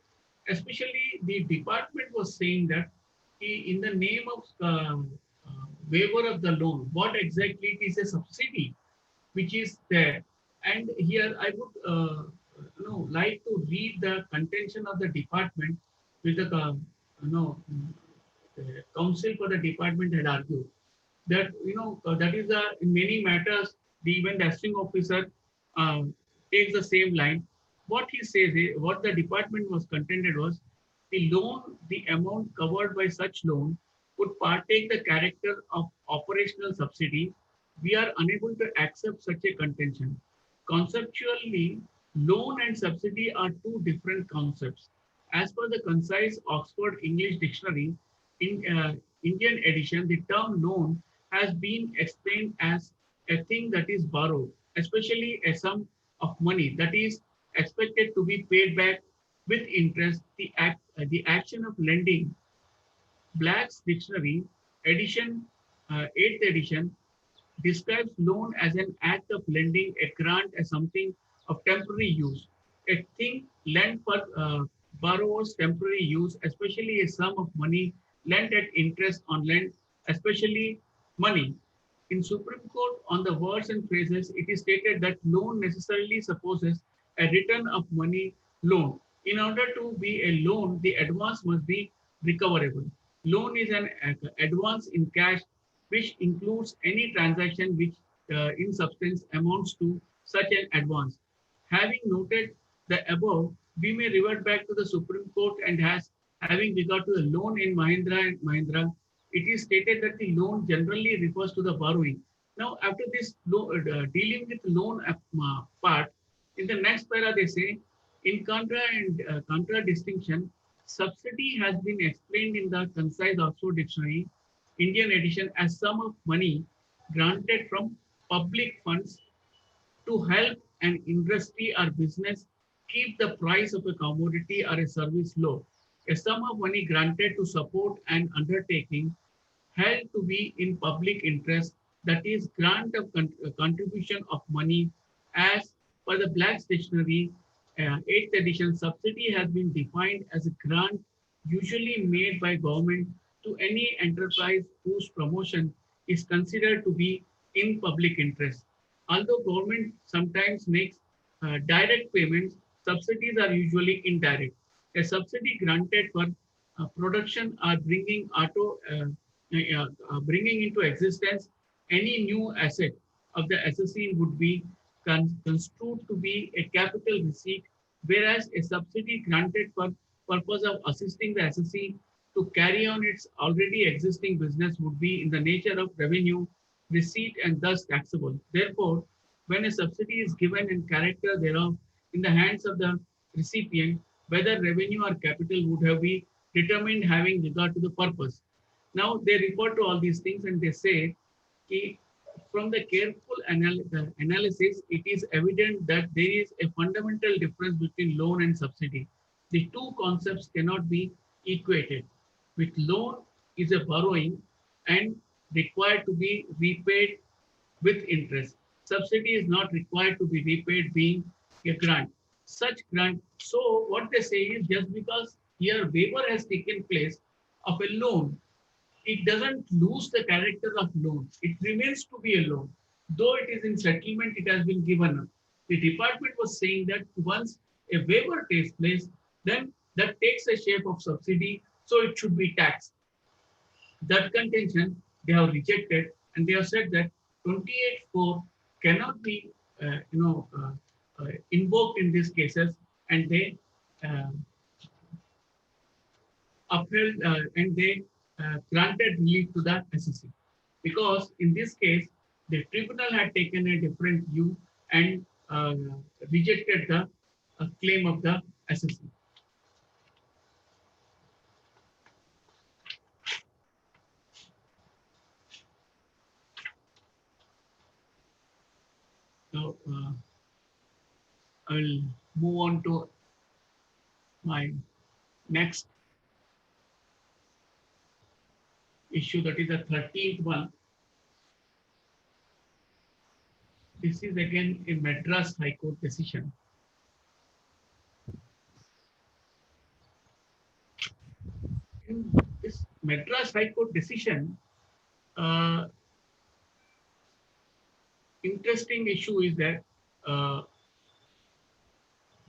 especially the department was saying that in the name of waiver of the loan, what exactly it is a subsidy which is there. And here I would like to read the contention of the department with the counsel for the department had argued that that is in many matters even the asking officer takes the same line. What he says is, what the department was contended was the amount covered by such loan would partake the character of operational subsidy. We are unable to accept such a contention. Conceptually, loan and subsidy are two different concepts. As per the concise Oxford English Dictionary, in Indian edition, the term loan has been explained as a thing that is borrowed, especially a sum of money that is expected to be paid back with interest. The action of lending. Black's Dictionary, edition 8th edition, describes loan as an act of lending a grant as something of temporary use, a thing lent for borrower's temporary use, especially a sum of money lent at interest on lend, especially money. In Supreme Court, on the words and phrases, it is stated that loan necessarily supposes a return of money loan. In order to be a loan, the advance must be recoverable. Loan is an advance in cash which includes any transaction which in substance amounts to such an advance. Having noted the above, we may revert back to the Supreme Court and has having regard to the loan in Mahindra and Mahindra, it is stated that the loan generally refers to the borrowing. Now, after this dealing with loan part, in the next para they say, in contra and contra distinction, subsidy has been explained in the concise Oxford Dictionary Indian edition as sum of money granted from public funds to help an industry or business keep the price of a commodity or a service low. A sum of money granted to support an undertaking held to be in public interest, that is, grant of contribution of money, as per the Black's Dictionary, 8th edition, subsidy has been defined as a grant usually made by government to any enterprise whose promotion is considered to be in public interest. Although government sometimes makes direct payments, subsidies are usually indirect. A subsidy granted for production or bringing into existence any new asset of the assessee would be construed to be a capital receipt, whereas a subsidy granted for purpose of assisting the assessee to carry on its already existing business would be in the nature of revenue receipt and thus taxable. Therefore, when a subsidy is given in character thereof in the hands of the recipient, whether revenue or capital would have been determined having regard to the purpose. Now they refer to all these things and they say, from the careful analysis, it is evident that there is a fundamental difference between loan and subsidy. The two concepts cannot be equated. With loan is a borrowing and required to be repaid with interest. Subsidy is not required to be repaid, being a grant. Such grant. So what they say is, just because here waiver has taken place of a loan, it doesn't lose the character of loan. It remains to be a loan. Though it is in settlement, it has been given up. The department was saying that once a waiver takes place, then that takes a shape of subsidy, so it should be taxed. That contention they have rejected, and they have said that 28(4) cannot be, invoked in these cases, and they uh, upheld and they granted relief to the assessee. Because in this case, the tribunal had taken a different view and rejected the claim of the assessee. So I will move on to my next issue, that is the 13th one. This is again a Madras High Court decision. In this Madras High Court decision, interesting issue is that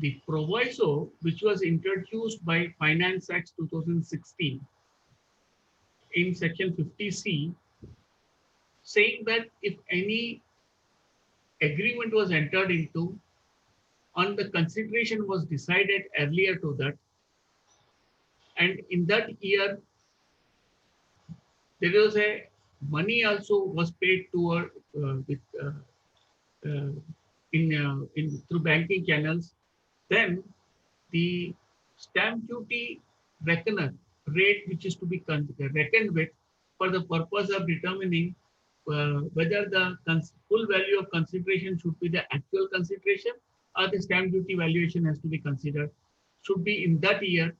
the proviso, which was introduced by Finance Act 2016 in section 50C, saying that if any agreement was entered into and the consideration was decided earlier to that, and in that year there was a money also was paid to with uh, in through banking channels, then the stamp duty reckoner rate which is to be reckoned with for the purpose of determining whether the full value of consideration should be the actual consideration or the stamp duty valuation has to be considered, should be in that year,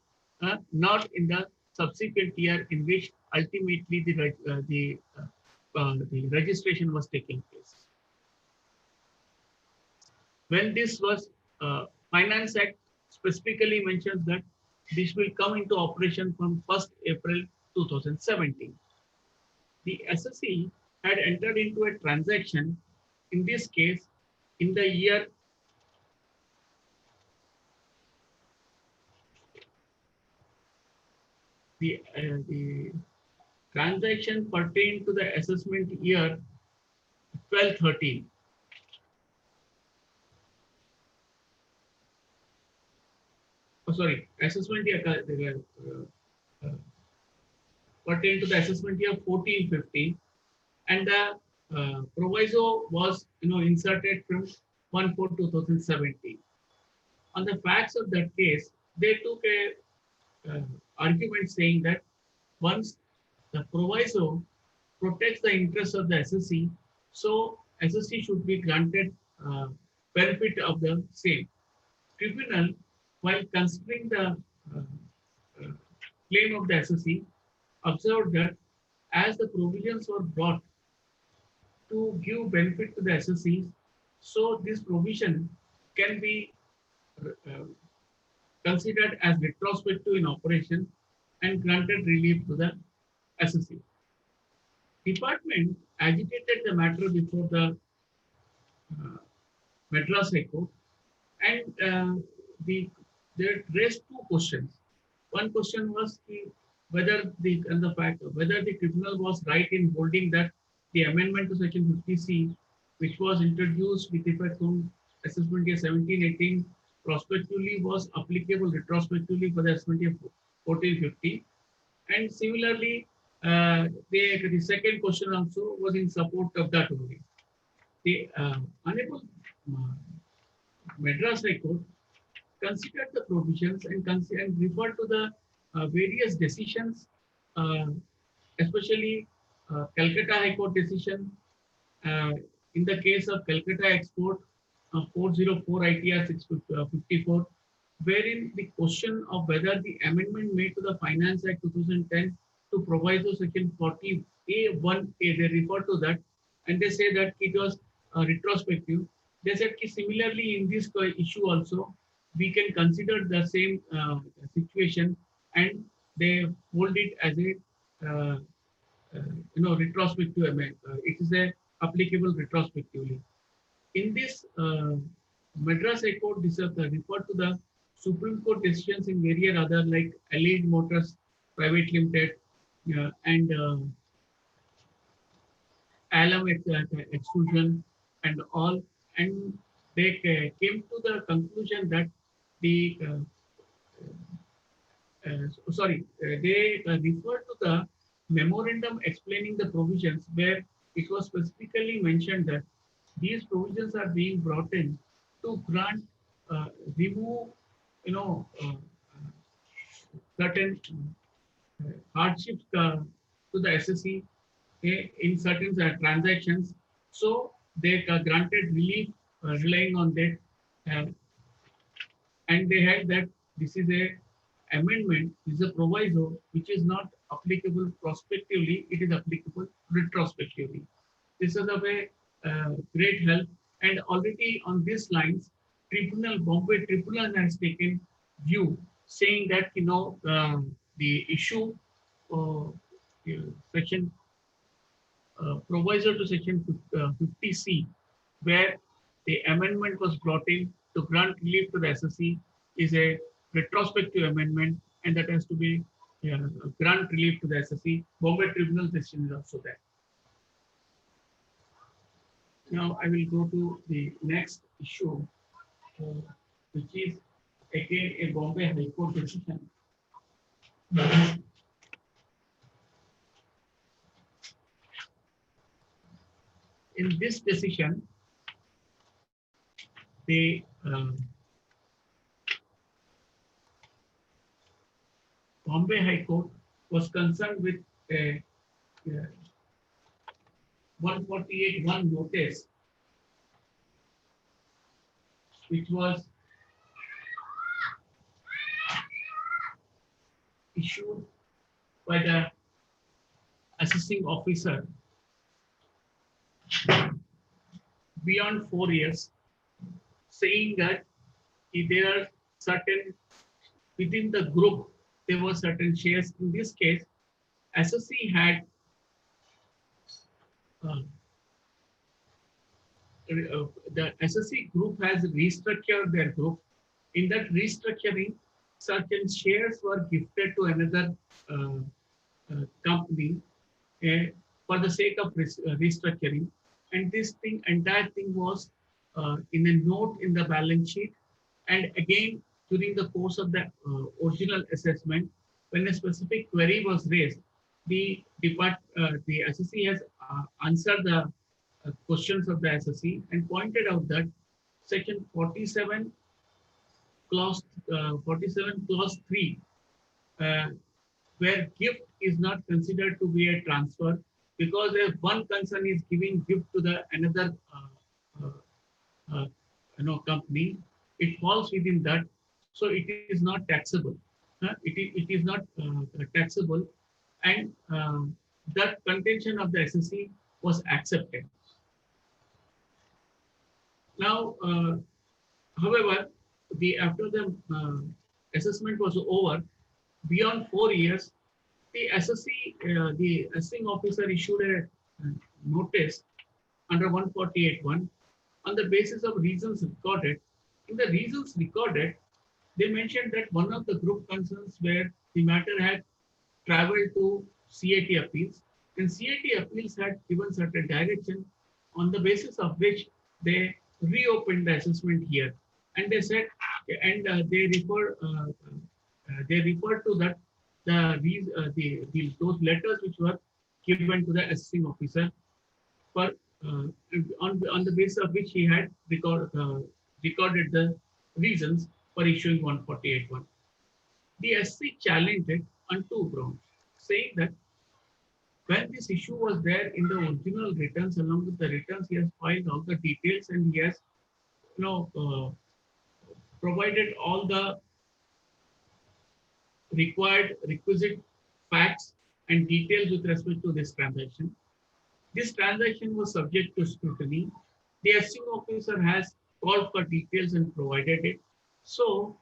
not in the subsequent year in which ultimately the registration was taking place. When this was Finance Act specifically mentions that this will come into operation from 1st April 2017. The SSE had entered into a transaction, in this case, in the year the transaction pertained to the assessment year 12-13. Oh, sorry, assessment year pertained to the assessment year 14-15, and the proviso was inserted from 1/4/2017. On the facts of that case, they took a argument saying that once the proviso protects the interests of the SSE, so SSE should be granted benefit of the same. Tribunal, while considering the claim of the SSE, observed that as the provisions were brought to give benefit to the SSEs, so this provision can be considered as retrospective in operation and granted relief to the SSE. Department agitated the matter before the Madras High Court, and they raised two questions. One question was whether the tribunal was right in holding that the amendment to section 50C, which was introduced with effect from assessment year 17-18 prospectively, was applicable retrospectively for the assessment year 14-15. And similarly, the second question also was in support of that only. The Honorable Madras High Court considered the provisions and referred to the various decisions, especially Calcutta High Court decision in the case of Calcutta Export 404 ITR 654, wherein the question of whether the amendment made to the Finance Act 2010 to proviso section 40A1A, they refer to that, and they say that it was retrospective. They said similarly in this issue also, we can consider the same situation, and they hold it as a retrospective amendment. It is a applicable retrospectively. In this, Madras High Court referred to the Supreme Court decisions in various other like Allied Motors Private Limited and Alum exclusion and all, and they came to the conclusion that they referred to the memorandum explaining the provisions where it was specifically mentioned that these provisions are being brought in to grant, remove, certain hardships to the SSE in certain transactions. So they granted relief relying on that, and they had that this is a amendment, this is a proviso which is not applicable prospectively, it is applicable retrospectively. This is of a great help, and already on these lines, Bombay Tribunal has taken view saying that the issue section proviso to section 50C, where the amendment was brought in to grant relief to the SSC is a retrospective amendment, and that has to be grant relief to the SSC. Bombay Tribunal decision is also there. Now I will go to the next issue, which is again a Bombay High Court decision. In this decision, the Bombay High Court was concerned with a 148(1) notice, which was issued by the assessing officer beyond 4 years, saying that there are certain, within the group, there were certain shares. In this case, SSC had the SSC group has restructured their group. In that restructuring, certain shares were gifted to another company for the sake of restructuring. And this entire thing was in a note in the balance sheet. And again, during the course of the original assessment, when a specific query was raised, the SSC has answered the questions of the SSC and pointed out that section 47 clause 3, where gift is not considered to be a transfer, because if one concern is giving gift to the another company, it falls within that, so it is not taxable. It is not taxable, and that contention of the SSC was accepted. Now, however, after the assessment was over, beyond 4 years, the SSC, the assessing officer issued a notice under 148(1) on the basis of reasons recorded. In the reasons recorded, they mentioned that one of the group concerns where the matter had traveled to CAT appeals, and CAT appeals had given certain direction on the basis of which they reopened the assessment here. And they said, and they refer to that those letters which were given to the assessing officer for on the basis of which he had recorded the reasons for issuing 148(1). The SC challenged it on 2 grounds, saying that when this issue was there in the original returns, along with the returns, he has filed all the details, and he has provided all the requisite facts and details with respect to this transaction. This transaction was subject to scrutiny. The assessing officer has called for details and provided it. So,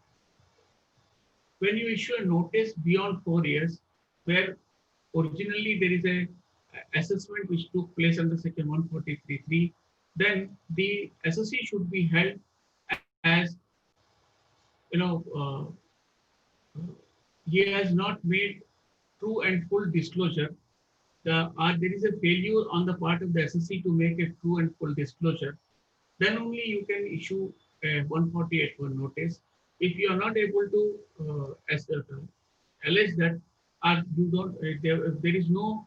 when you issue a notice beyond 4 years, where originally there is a assessment which took place under section 143(3), then the SSC should be held as, he has not made true and full disclosure. There is a failure on the part of the SSC to make a true and full disclosure, then only you can issue a 148(1) notice. If you are not able to allege that, you don't, there is no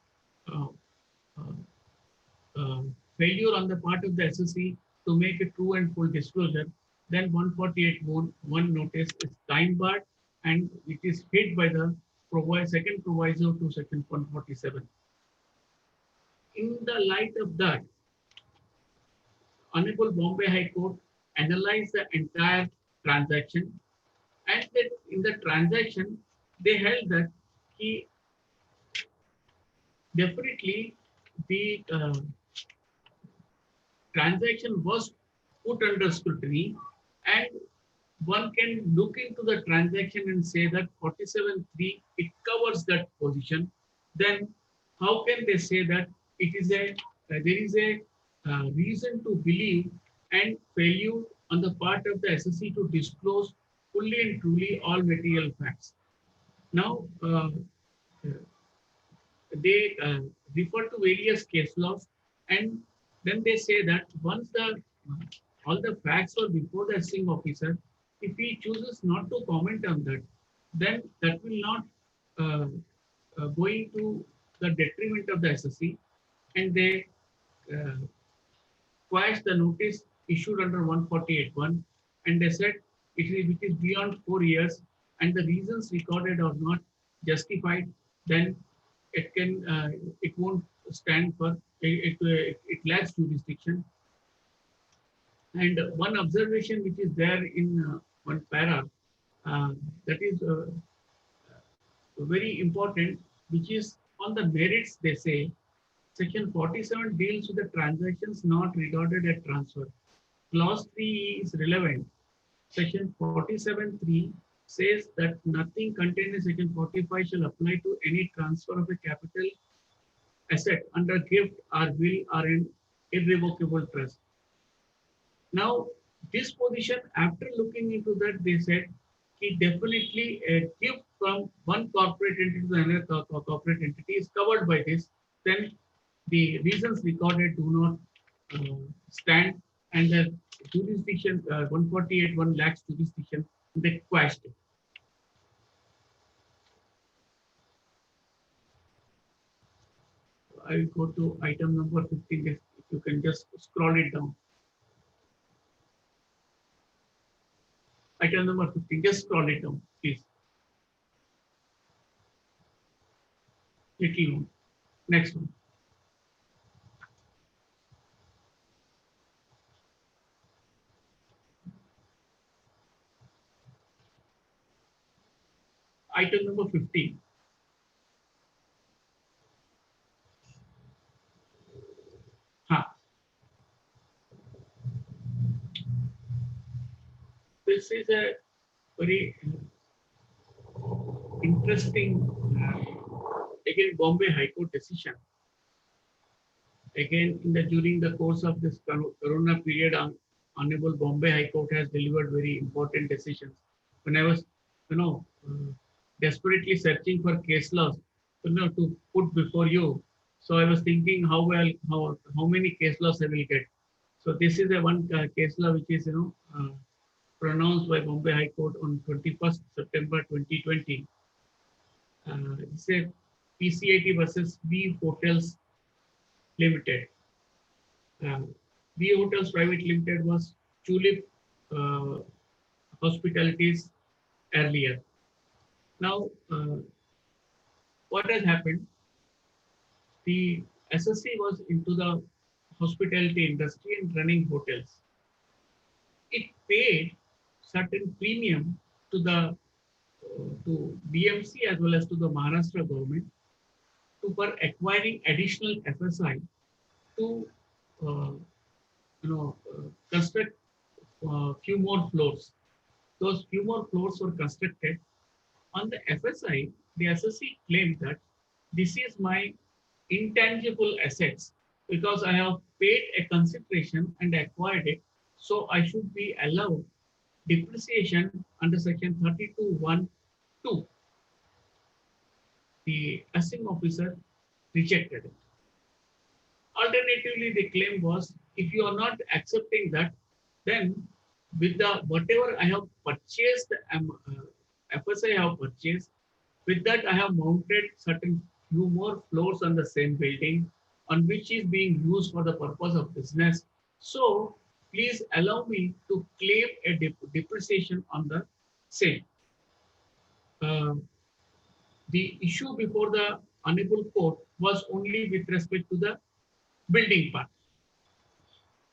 failure on the part of the SSC to make a true and full disclosure, then 148(1) notice is time barred, and it is hit by the second proviso to section 147. In the light of that, Honorable Bombay High Court analyzed the entire transaction, and that in the transaction they held that definitely the transaction was put under scrutiny, and one can look into the transaction and say that 47(3) it covers that position. Then how can they say that it is there is a reason to believe and failure on the part of the SSC to disclose fully and truly all material facts. Now, they refer to various case laws, and then they say that once the all the facts are before the assessing officer, if he chooses not to comment on that, then that will not uh, going to the detriment of the SSC, and they uh, quash the notice issued under 148(1), and they said it is beyond 4 years and the reasons recorded are not justified, then it won't stand for it lacks jurisdiction. And one observation which is there in one para that is very important, which is on the merits. They say Section 47 deals with the transactions not regarded as transfer. Clause 3 is relevant. Section 47(3) says that nothing contained in Section 45 shall apply to any transfer of a capital asset under gift or will or an irrevocable trust. Now, this position, after looking into that, they said definitely a gift from one corporate entity to another corporate entity is covered by this. Then the reasons recorded do not stand, and the jurisdiction 148(1) lacks jurisdiction. They quashed it. I will go to item number 15. If you can just scroll it down. Item number 15. Just scroll it down, please. Little more. Next one. Item number 15. This is a very interesting, again, Bombay High Court decision. Again, during the course of this Corona period, Honorable Bombay High Court has delivered very important decisions. When I was, desperately searching for case laws, to put before you, so I was thinking how many case laws I will get. So this is a one case law which is, pronounced by Bombay High Court on 21st September 2020. It's a PCIT versus B Hotels Limited. B Hotels Private Limited was Tulip Hospitalities earlier. Now, what has happened? The SSC was into the hospitality industry and running hotels. It paid certain premium to the to BMC as well as to the Maharashtra government for acquiring additional FSI to construct few more floors. Those few more floors were constructed. On the FSI, the SSC claimed that this is my intangible assets because I have paid a consideration and acquired it, so I should be allowed depreciation under Section 32(1)(2). The assessing officer rejected it. Alternatively, the claim was, if you are not accepting that, then with the whatever I have purchased, FSI I have purchased, with that I have mounted certain few more floors on the same building on which is being used for the purpose of business. So please allow me to claim a depreciation on the same. The issue before the Honorable Court was only with respect to the building part.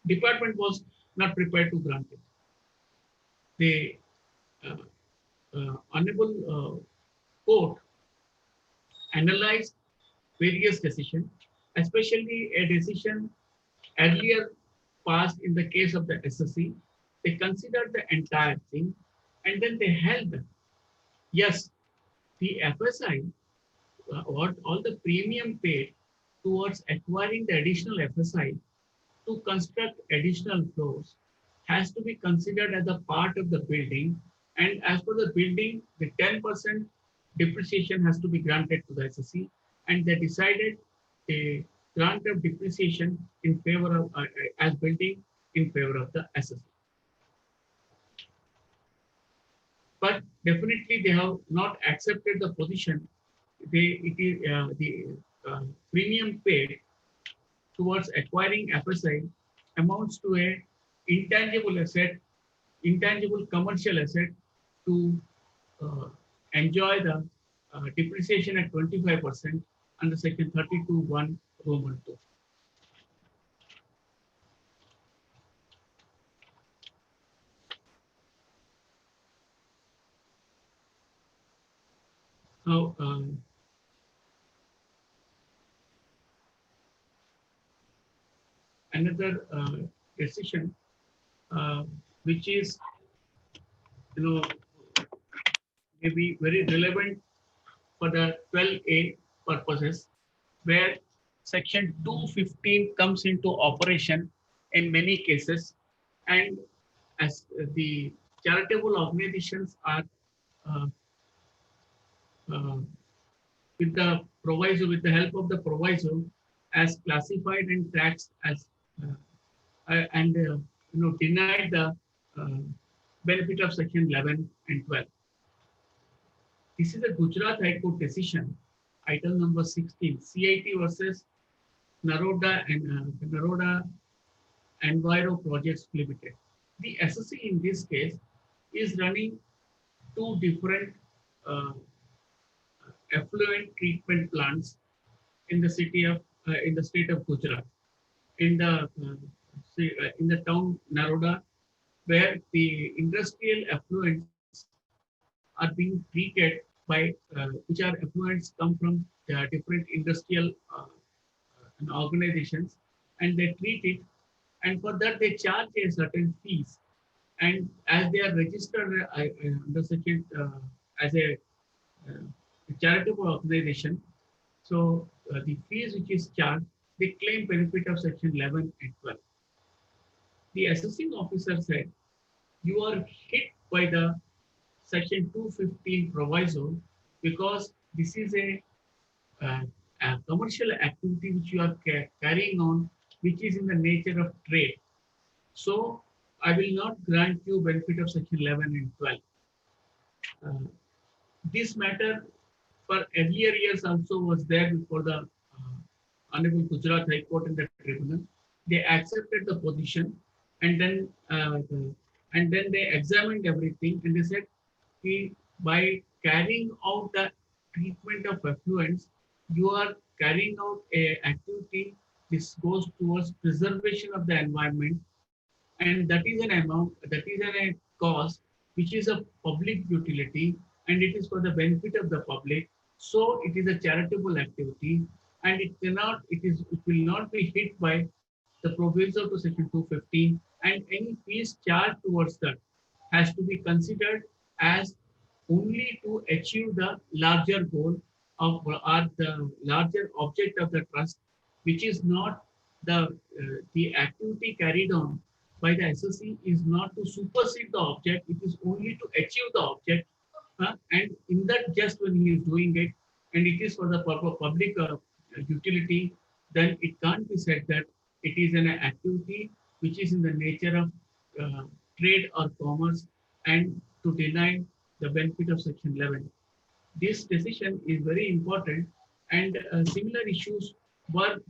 Department was not prepared to grant it. The Honorable Court analyzed various decisions, especially a decision earlier passed in the case of the SSC. They considered the entire thing and then they held that, yes, the FSI, what all the premium paid towards acquiring the additional FSI to construct additional floors has to be considered as a part of the building. And as per the building, the 10% depreciation has to be granted to the SSE. And they decided a grant of depreciation in favor of as building in favor of the SSE. But definitely they have not accepted the position. It is the premium paid towards acquiring FSI amounts to a intangible asset, intangible commercial asset to uh, enjoy the depreciation at 25% under section 32(1) Roman 2. Now, another decision which is, you know, maybe very relevant for the 12A purposes, where section 215 comes into operation in many cases, and as the charitable organizations are uh, uh, with the proviso, with the help of the proviso, as classified and taxed as and denied the uh, benefit of section 11 and 12. This is a Gujarat High Court decision, item number 16, CIT versus Naroda and Naroda Enviro Projects Limited. The SSE in this case is running two different uh, effluent treatment plants in the city of in the state of Gujarat, in the town Naroda, where the industrial effluents are being treated by which are effluents come from different industrial organizations, and they treat it, and for that they charge a certain fees, and as they are registered under such as a charitable organization, so the fees which is charged, they claim benefit of section 11 and 12. The assessing officer said, you are hit by the section 215 proviso because this is uh, a commercial activity which you are carrying on, which is in the nature of trade. So I will not grant you benefit of section 11 and 12. This matter for earlier years also was there before the Honorable Gujarat High Court in the tribunal. They accepted the position, and then they examined everything, and they said, by carrying out the treatment of effluents, you are carrying out a activity. This goes towards preservation of the environment, and that is an amount, that is a cost which is a public utility, and it is for the benefit of the public. So it is a charitable activity, and it will not be hit by the proviso to section 215, and any fees charged towards that has to be considered as only to achieve the larger goal of or the larger object of the trust, which is not the activity carried on by the SSE is not to supersede the object, it is only to achieve the object. And in that, just when he is doing it, and it is for the public utility, then it can't be said that it is an activity which is in the nature of trade or commerce and to deny the benefit of section 11. This decision is very important, and similar issues were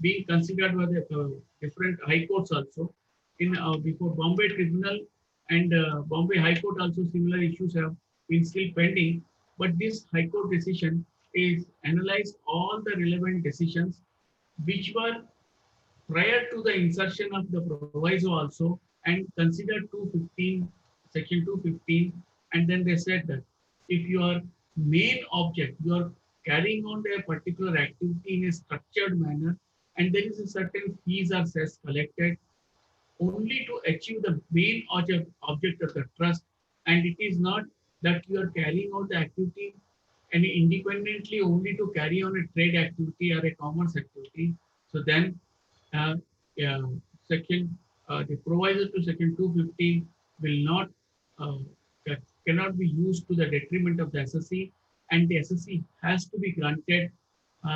being considered by the different high courts also. In before Bombay Tribunal and Bombay High Court also similar issues have been still pending, but this High Court decision is analyzed all the relevant decisions which were prior to the insertion of the proviso also, and considered 215, section 215, and then they said that if your main object, you are carrying on a particular activity in a structured manner, and there is a certain fees or cess collected only to achieve the main object of the trust, and it is not that you are carrying out the activity and independently only to carry on a trade activity or a commerce activity. So then, uh, yeah, section the proviso to section 250 will not uh, cannot be used to the detriment of the SSC, and the SSC has to be granted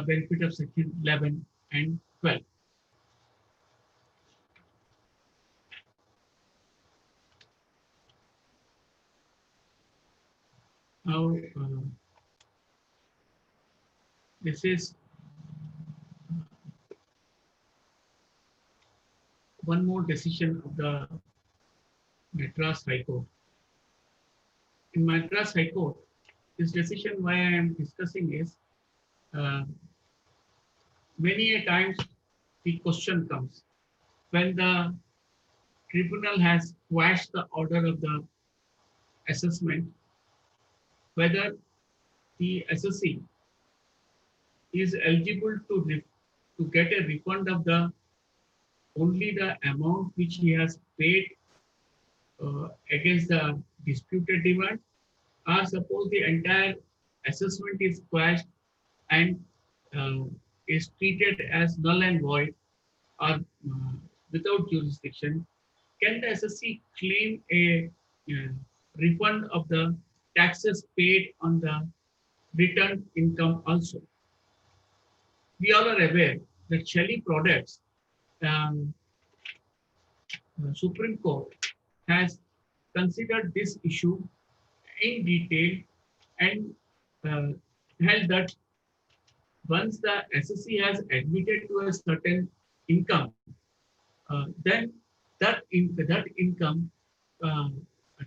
benefit of section 11 and 12. Now, this is one more decision of the Madras High Court. In Madras High Court, this decision why I am discussing is uh, many a times the question comes when the tribunal has quashed the order of the assessment, whether the SSC is eligible to get a refund of the only the amount which he has paid against the disputed demand, or suppose the entire assessment is quashed and uh, is treated as null and void or without jurisdiction, can the SSC claim a refund of the taxes paid on the returned income also? We all are aware that Shelley Products um, Supreme Court has considered this issue in detail and uh, held that once the SSC has admitted to a certain income, then that income,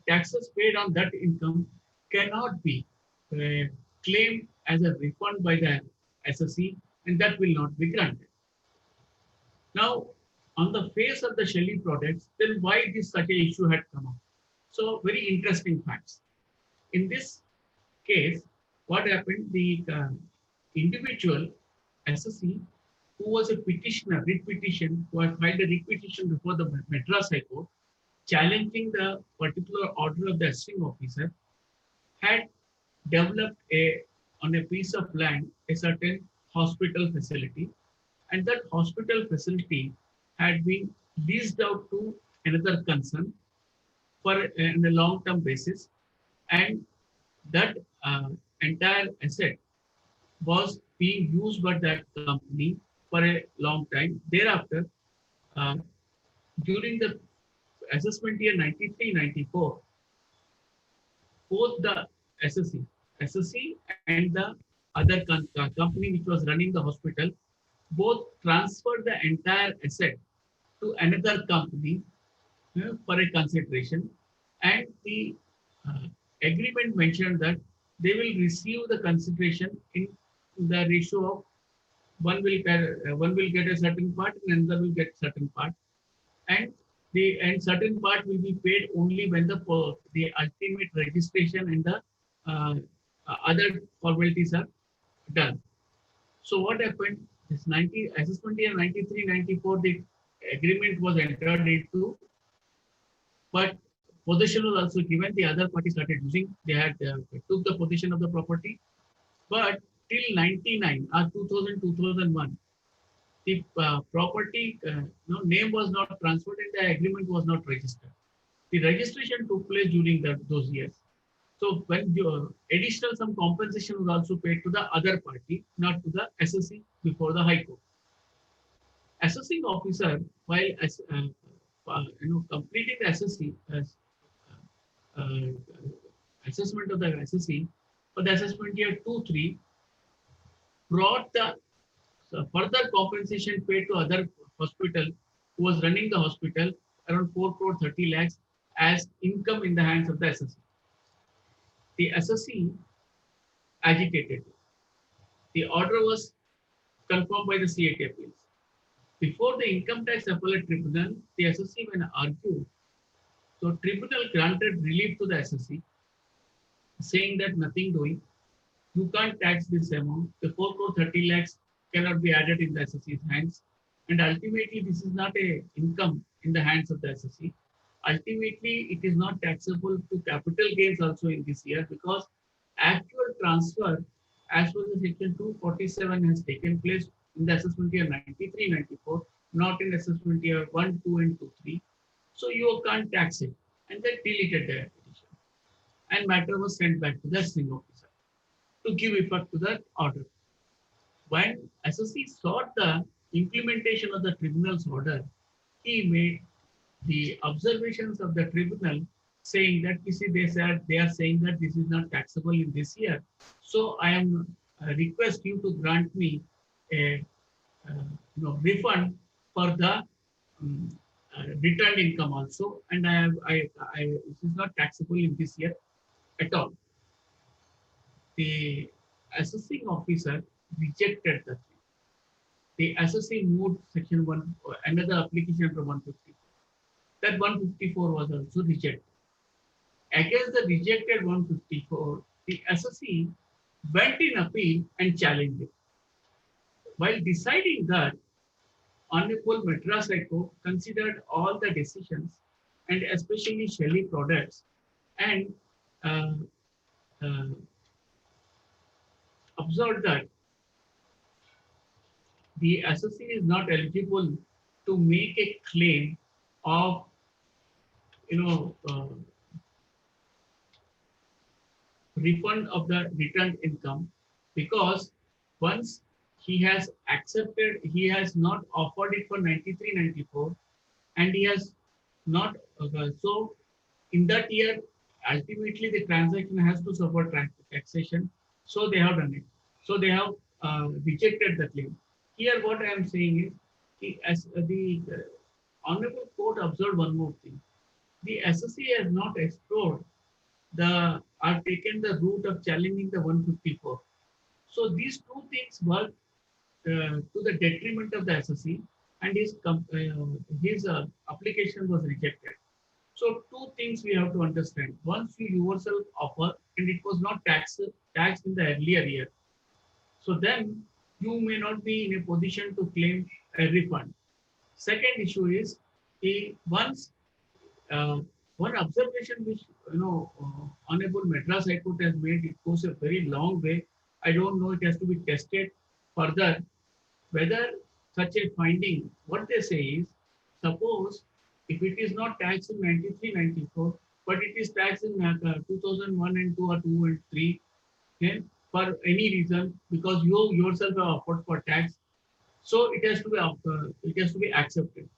taxes paid on that income cannot be uh, claimed as a refund by the SSC, and that will not be granted. Now, on the face of the Shelley products, then why this such a issue had come up? So, very interesting facts. In this case, what happened? The individual SSC who was a petitioner, writ petition, who had filed a writ petition before the Madras High Court, challenging the particular order of the assessing officer, had developed on a piece of land a certain hospital facility, and that hospital facility had been leased out to another concern for on a long-term basis, and that entire asset was being used by that company for a long time. Thereafter, uh, during the assessment year 93-94, both the SSC and the other company which was running the hospital, both transferred the entire asset to another company for a consideration, and the uh, agreement mentioned that they will receive the consideration in the ratio of one will get a certain part and another will get certain part, and the certain part will be paid only when the ultimate registration and the uh, other formalities are done. So what happened? This 90 assessment year 93-94, the agreement was entered into, but possession was also given. The other party started using. They had took the possession of the property, but till 99 or 2000 2001, the property name was not transferred and the agreement was not registered. The registration took place during those years. So when additional some compensation was also paid to the other party, not to the SSC before the High Court. Assessing officer, while completing the SSC uh, assessment of the SSC for the assessment year 2-3, brought the further compensation paid to other hospital who was running the hospital around 4 crore 30 lakhs as income in the hands of the SSC. The SSC agitated. The order was confirmed by the CAT appeals. Before the Income Tax Appellate Tribunal, the SSC when argued, so tribunal granted relief to the SSC, saying that nothing doing, you can't tax this amount. The 4 crore 30 lakhs cannot be added in the SSC's hands. And ultimately, this is not a income in the hands of the SSC. Ultimately, it is not taxable to capital gains also in this year, because actual transfer as per the section 247 has taken place in the assessment year 93-94, not in assessment year 1, 2, and 2, 3. so you can't tax it. And they deleted the petition. And matter was sent back to the assessing officer to give effect to the order. When SSC sought the implementation of the tribunal's order, he made the observations of the tribunal saying that, you see, they are saying that this is not taxable in this year. So I am request you to grant me a refund for the returned income also, and this is not taxable in this year at all. The assessing officer rejected the claim. The assessee moved section 1, another application for 154. That 154 was also rejected. Against the rejected 154, the assessee went in appeal and challenged it. While deciding that, Honorable Madras High Court considered all the decisions and especially Shelley products and observed that the assessee is not eligible to make a claim of refund of the returned income, because once he has accepted, he has not offered it for 93-94, and he has not, so in that year, ultimately the transaction has to suffer taxation. So they have done it. So they have rejected the claim. Here, what I am saying is, the Honorable Court observed one more thing. The SSC has not explored or taken the route of challenging the 154. So these two things were to the detriment of the SSC, and his application was rejected. So two things we have to understand. Once you yourself offer and it was not taxed in the earlier year, so then you may not be in a position to claim a refund. Second issue is once one observation which Honorable Madras High Court has made, it goes a very long way. I don't know, it has to be tested further whether such a finding, what they say is, suppose if it is not taxed in 93-94, but it is taxed in 2001 and 2 or 2 and 3, then for any reason, because you yourself have offered for tax, so it has to be accepted.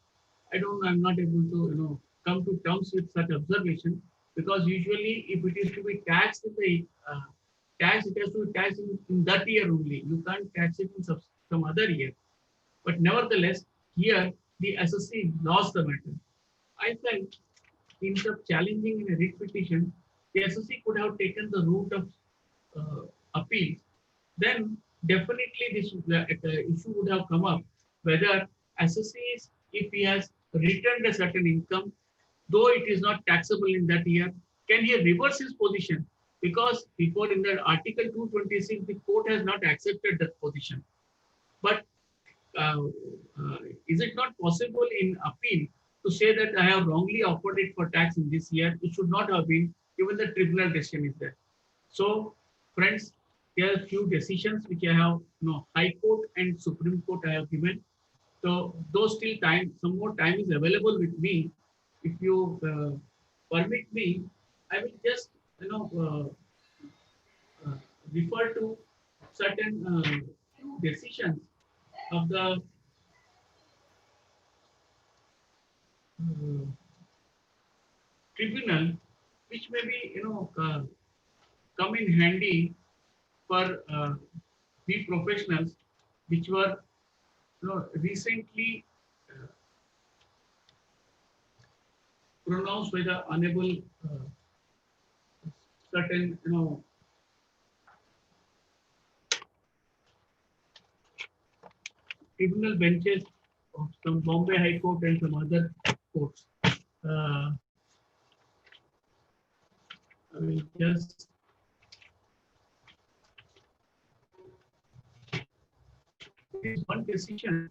I'm not able to come to terms with such observation, because usually if it is to be taxed in the tax, it has to be taxed in that year only. You can't tax it in some other year. But nevertheless, here the SSC lost the matter. I felt instead of challenging in a writ petition, the SSC could have taken the route of appeal. Then definitely this issue would have come up whether SSC, if he has returned a certain income, though it is not taxable in that year, can he reverse his position? Because before in the Article 226, the court has not accepted that position. But is it not possible in appeal to say that I have wrongly offered it for tax in this year? It should not have been, given the tribunal decision is there. So, friends, there are a few decisions which I have, High Court and Supreme Court I have given. So, though still some more time is available with me. If you permit me, I will just, refer to certain decisions of the tribunal, which may be, come in handy for we professionals, which were, recently pronounced by the honorable certain, tribunal benches of some Bombay High Court and some other courts. I will just one decision.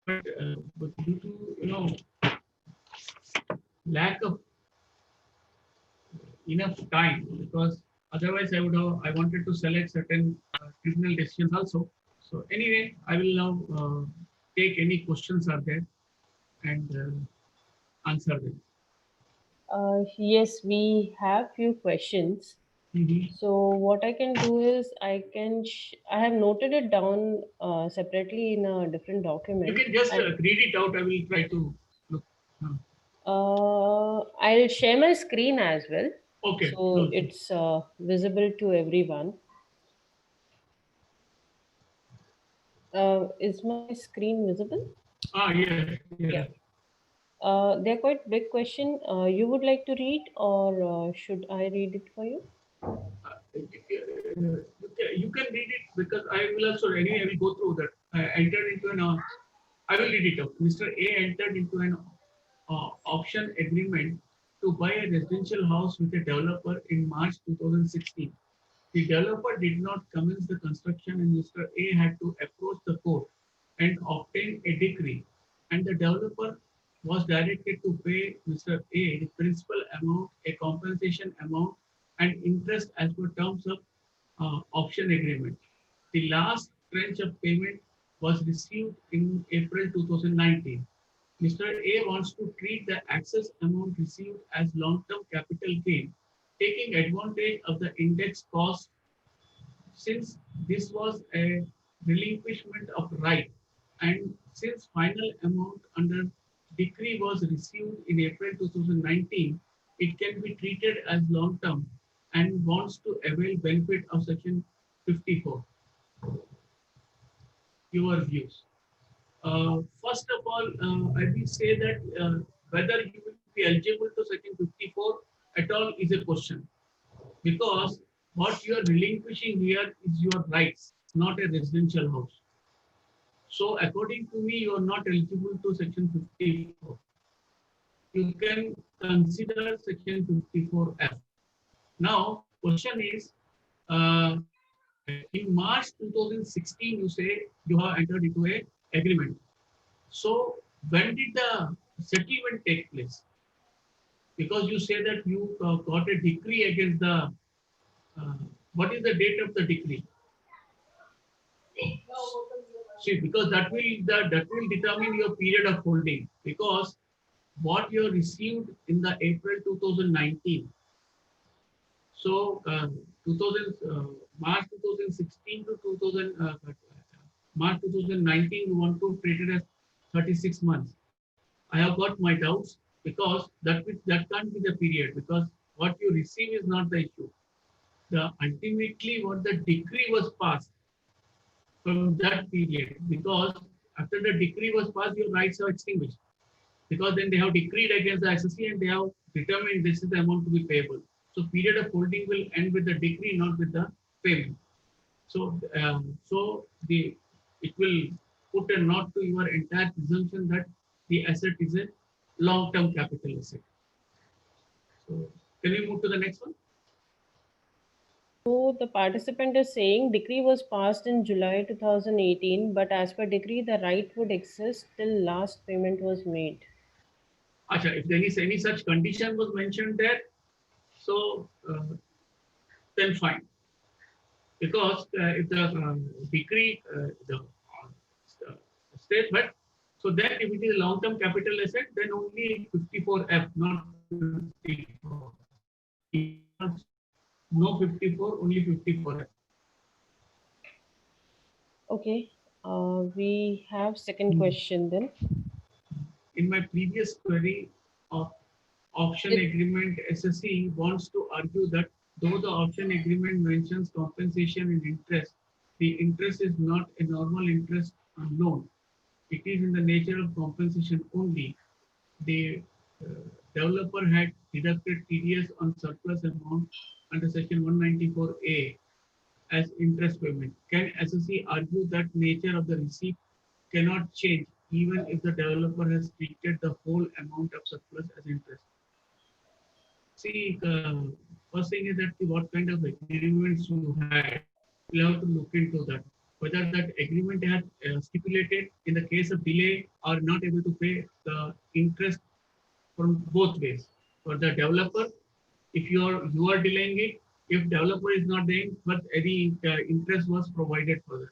But due to lack of enough time, because otherwise I wanted to select certain tribunal decisions also. So anyway, I will now take any questions are there and answer them. Yes, we have few questions. Mhm. So what I can do is I have noted it down separately in a different You document. can just read it out. I will try to look. I'll share my screen as well, Okay. so it's visible to everyone. Is my screen visible? Yeah. Yeah. They're quite big question. You would like to read, or should I read it for you? You can read it because I will also anyway. I will go through that. Entered into an. I will read it out. Mr. A entered into an option agreement to buy a residential house with a developer in March 2016. The developer did not commence the construction, and Mr. A had to approach the court and obtain a decree. And the developer was directed to pay Mr. A the principal amount, a compensation amount, and interest as per terms of option agreement. The last tranche of payment was received in April 2019. Mr. A wants to treat the excess amount received as long-term capital gain, taking advantage of the index cost. Since this was a relinquishment of right, and since final amount under decree was received in April 2019, it can be treated as long term and wants to avail benefit of section 54. Your views. First of all, I will say that whether you will be eligible to section 54 at all is a question, because what you are relinquishing here is your rights, not a residential house. So according to me, you are not eligible to section 54. You can consider section 54F. Now, question is, in March 2016, you say you have entered into a agreement. So when did the settlement take place? Because you say that you got a decree against the, what is the date of the decree? See, because that will determine your period of holding. Because what you received in the April 2019. So 2000 March 2016 to 2000 March 2019, you want to treat it as 36 months. I have got my doubts because that can't be the period, because what you receive is not the issue. The ultimately what the decree was passed from that period, because after the decree was passed, your rights are extinguished. Because then they have decreed against the SSC and they have determined this is the amount to be payable. So period of holding will end with the decree, not with the payment. So it will put a knot to your entire presumption that the asset is a long-term capital asset. So can we move to the next one? So the participant is saying decree was passed in July 2018, but as per decree, the right would exist till last payment was made. Acha, if there is any such condition was mentioned there, so then fine. Because if the decree, the state, but so then if it is a long-term capital asset, then only 54F, not 54. No 54, only 54F. Okay, we have second question then. In my previous query of option agreement, SSC wants to argue that though the option agreement mentions compensation in interest, the interest is not a normal interest on loan. It is in the nature of compensation only. The developer had deducted TDS on surplus amount under section 194A as interest payment. Can SSC argue that nature of the receipt cannot change even if the developer has treated the whole amount of surplus as interest? See, first thing is that what kind of agreements you had, you have to look into that. Whether that agreement had stipulated in the case of delay or not able to pay the interest from both ways. For the developer, if you are delaying it, if developer is not delaying, but any interest was provided for that.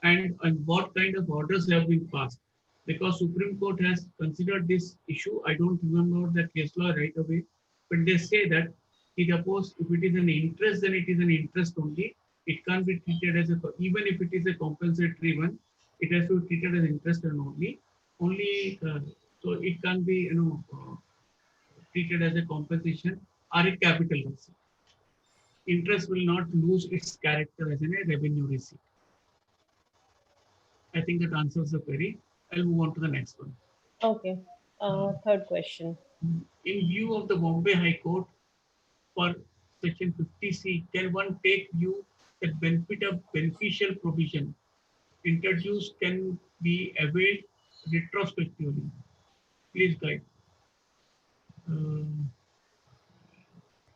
And what kind of orders have been passed. because Supreme Court has considered this issue. I don't remember the case law right away, but they say that suppose if it is an interest, then it is an interest only. It can't be treated as a, even if it is a compensatory one, it has to be treated as interest and only so it can't be treated as a compensation or a capital receipt. Interest will not lose its character as a revenue receipt. I think that answers the query. I'll move on to the next one. Okay. Third question. In view of the Bombay High Court for section 50C, can one take view that benefit of beneficial provision introduced can be availed retrospectively? Please guide.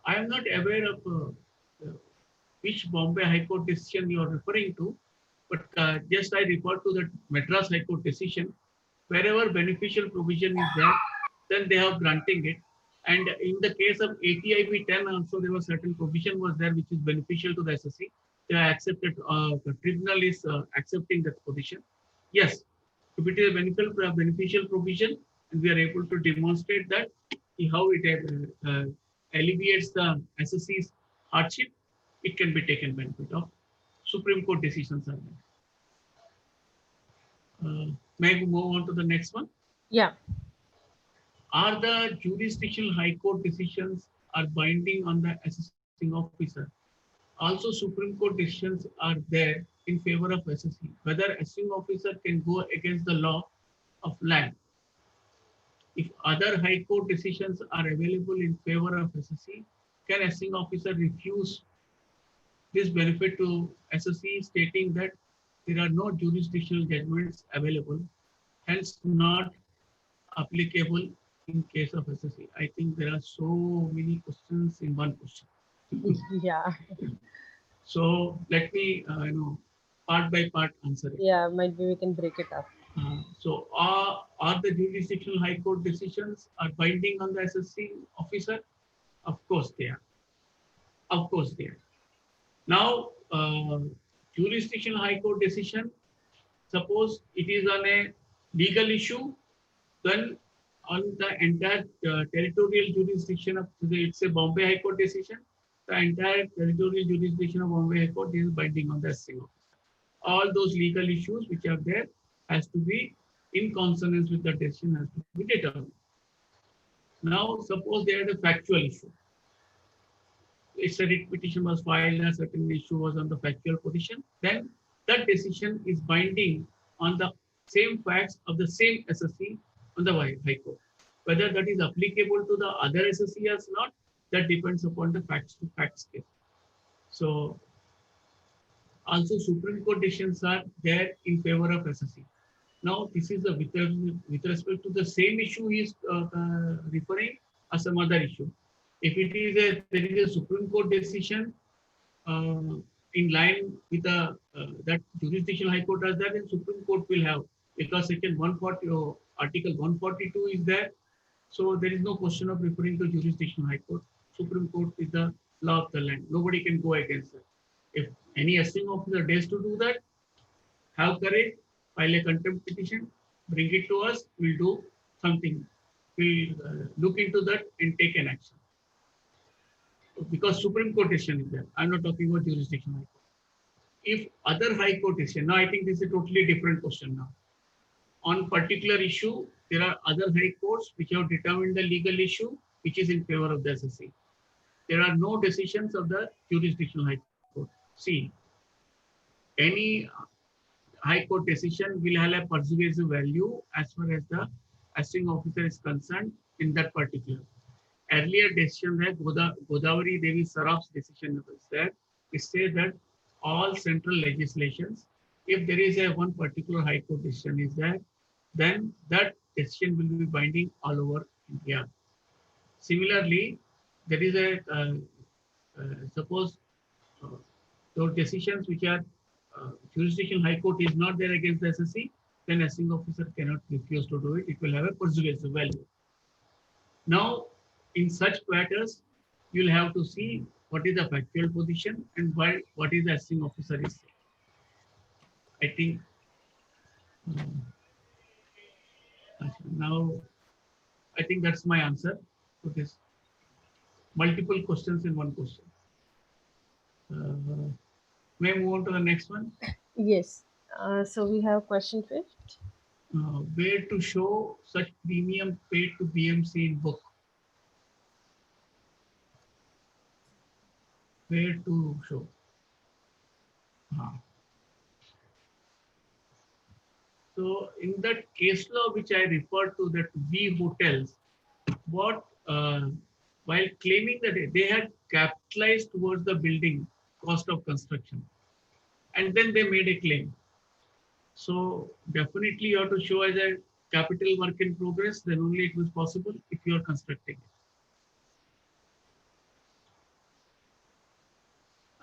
I am not aware of which Bombay High Court decision you are referring to, but just I refer to the Madras High Court decision. Wherever beneficial provision is there, then they have granting it. And in the case of ATIB 10 also, there was certain provision was there which is beneficial to the SSC. They are accepted, the tribunal is accepting that position. Yes, if it is a beneficial provision, and we are able to demonstrate that how it alleviates the SSC's hardship, it can be taken benefit of. Supreme Court decisions are there. May I move on to the next one? Yeah. Are the jurisdictional high court decisions are binding on the assessing officer? Also, Supreme Court decisions are there in favor of SSC. Whether assessing officer can go against the law of land. If other high court decisions are available in favor of SSC, can assessing officer refuse this benefit to SSC, stating that there are no jurisdictional judgments available, hence not applicable in case of SSC? I think there are so many questions in one question. Yeah. So let me, part by part answer it. Yeah, might be we can break it up. So are the jurisdictional high court decisions are binding on the SSC officer? Of course they are. Of course they are. Now, jurisdictional high court decision, suppose it is on a legal issue, then on the entire territorial jurisdiction of, it's a Bombay High Court decision, the entire territorial jurisdiction of Bombay High Court is binding on the SSC officer. All those legal issues which are there has to be in consonance with the decision, has to be determined. Now, suppose there is a factual issue. If a writ petition was filed, a certain issue was on the factual position, then that decision is binding on the same facts of the same SSC on the High Court. Whether that is applicable to the other SSC or not, that depends upon the facts to facts case. So, also Supreme Court decisions are there in favor of SSC. Now, this is with respect to the same issue he is referring or some other issue. If it is there is a Supreme Court decision in line with that jurisdictional high court as that, then Supreme Court will have, because section 140 or article 142 is there. So there is no question of referring to jurisdictional high court. Supreme Court is the law of the land. Nobody can go against it. If any assessing officer dares to do that, have courage, file a contempt petition, bring it to us, we'll do something. We'll look into that and take an action. Because Supreme Court decision is there. I'm not talking about jurisdictional high court. If other high court decision, now I think this is a totally different question now. On particular issue, there are other high courts which have determined the legal issue, which is in favor of the SSC. There are no decisions of the jurisdictional high court. See, any high court decision will have a persuasive value as far as the assessing officer is concerned in that particular. Earlier decision that Godavari Devi Saraf's decision was there, it says that all central legislations, if there is a one particular high court decision is there, then that decision will be binding all over India. Similarly, there is a suppose those decisions which are jurisdictional high court is not there against the SSC, then assessing officer cannot refuse to do it. It will have a persuasive value. Now, in such matters, you'll have to see what is the factual position and what is the assessing officer is saying. I think Now, I think that's my answer to this. Multiple questions in one question. May I move on to the next one? Yes. So we have question 5th. Where to show such premium paid to BMC in book? Where to show? So in that case law which I referred to, that V Hotels, what while claiming that they had capitalized towards the building cost of construction, and then they made a claim. So definitely you have to show as a capital work in progress, then only it was possible if you are constructing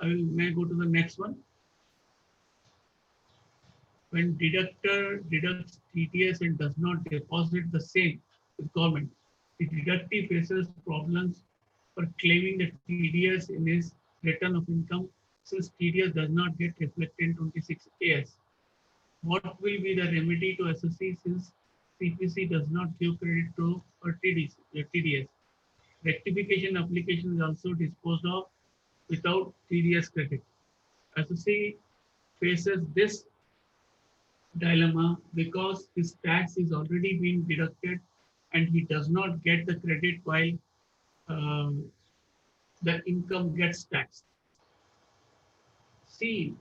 it. May go to the next one. When deductor deducts TDS and does not deposit the same with government, the deductee faces problems for claiming the TDS in his return of income, since TDS does not get reflected in 26 AS. What will be the remedy to SSC since CPC does not give credit to or TDS? Rectification application is also disposed of without TDS credit. SSC faces this dilemma because his tax is already being deducted and he does not get the credit while the income gets taxed. See,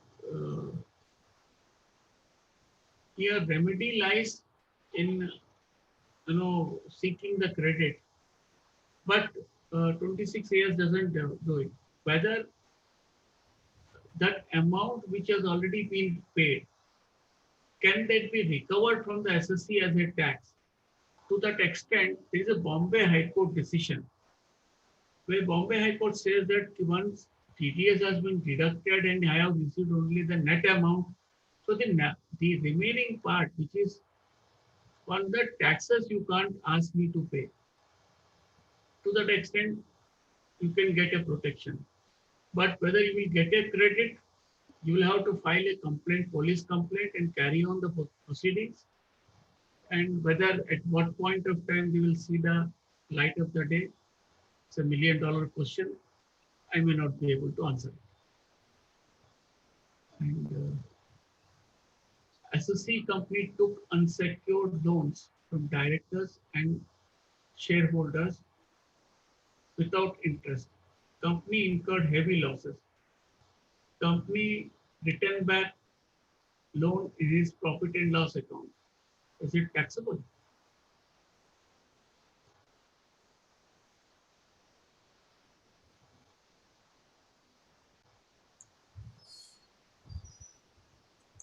here remedy lies in seeking the credit, but 26 years doesn't do it. Whether that amount which has already been paid, can that be recovered from the SSC as a tax? To that extent, there is a Bombay High Court decision where Bombay High Court says that once TDS has been deducted and I have received only the net amount, so the remaining part, which is on the taxes, you can't ask me to pay. To that extent, you can get a protection. But whether you will get a credit, you will have to file a complaint, police complaint, and carry on the proceedings. And whether at what point of time they will see the light of the day, it's $1 million question. I may not be able to answer it. And SSC company took unsecured loans from directors and shareholders without interest. Company incurred heavy losses. Company returned back loan in his profit and loss account. Is it taxable?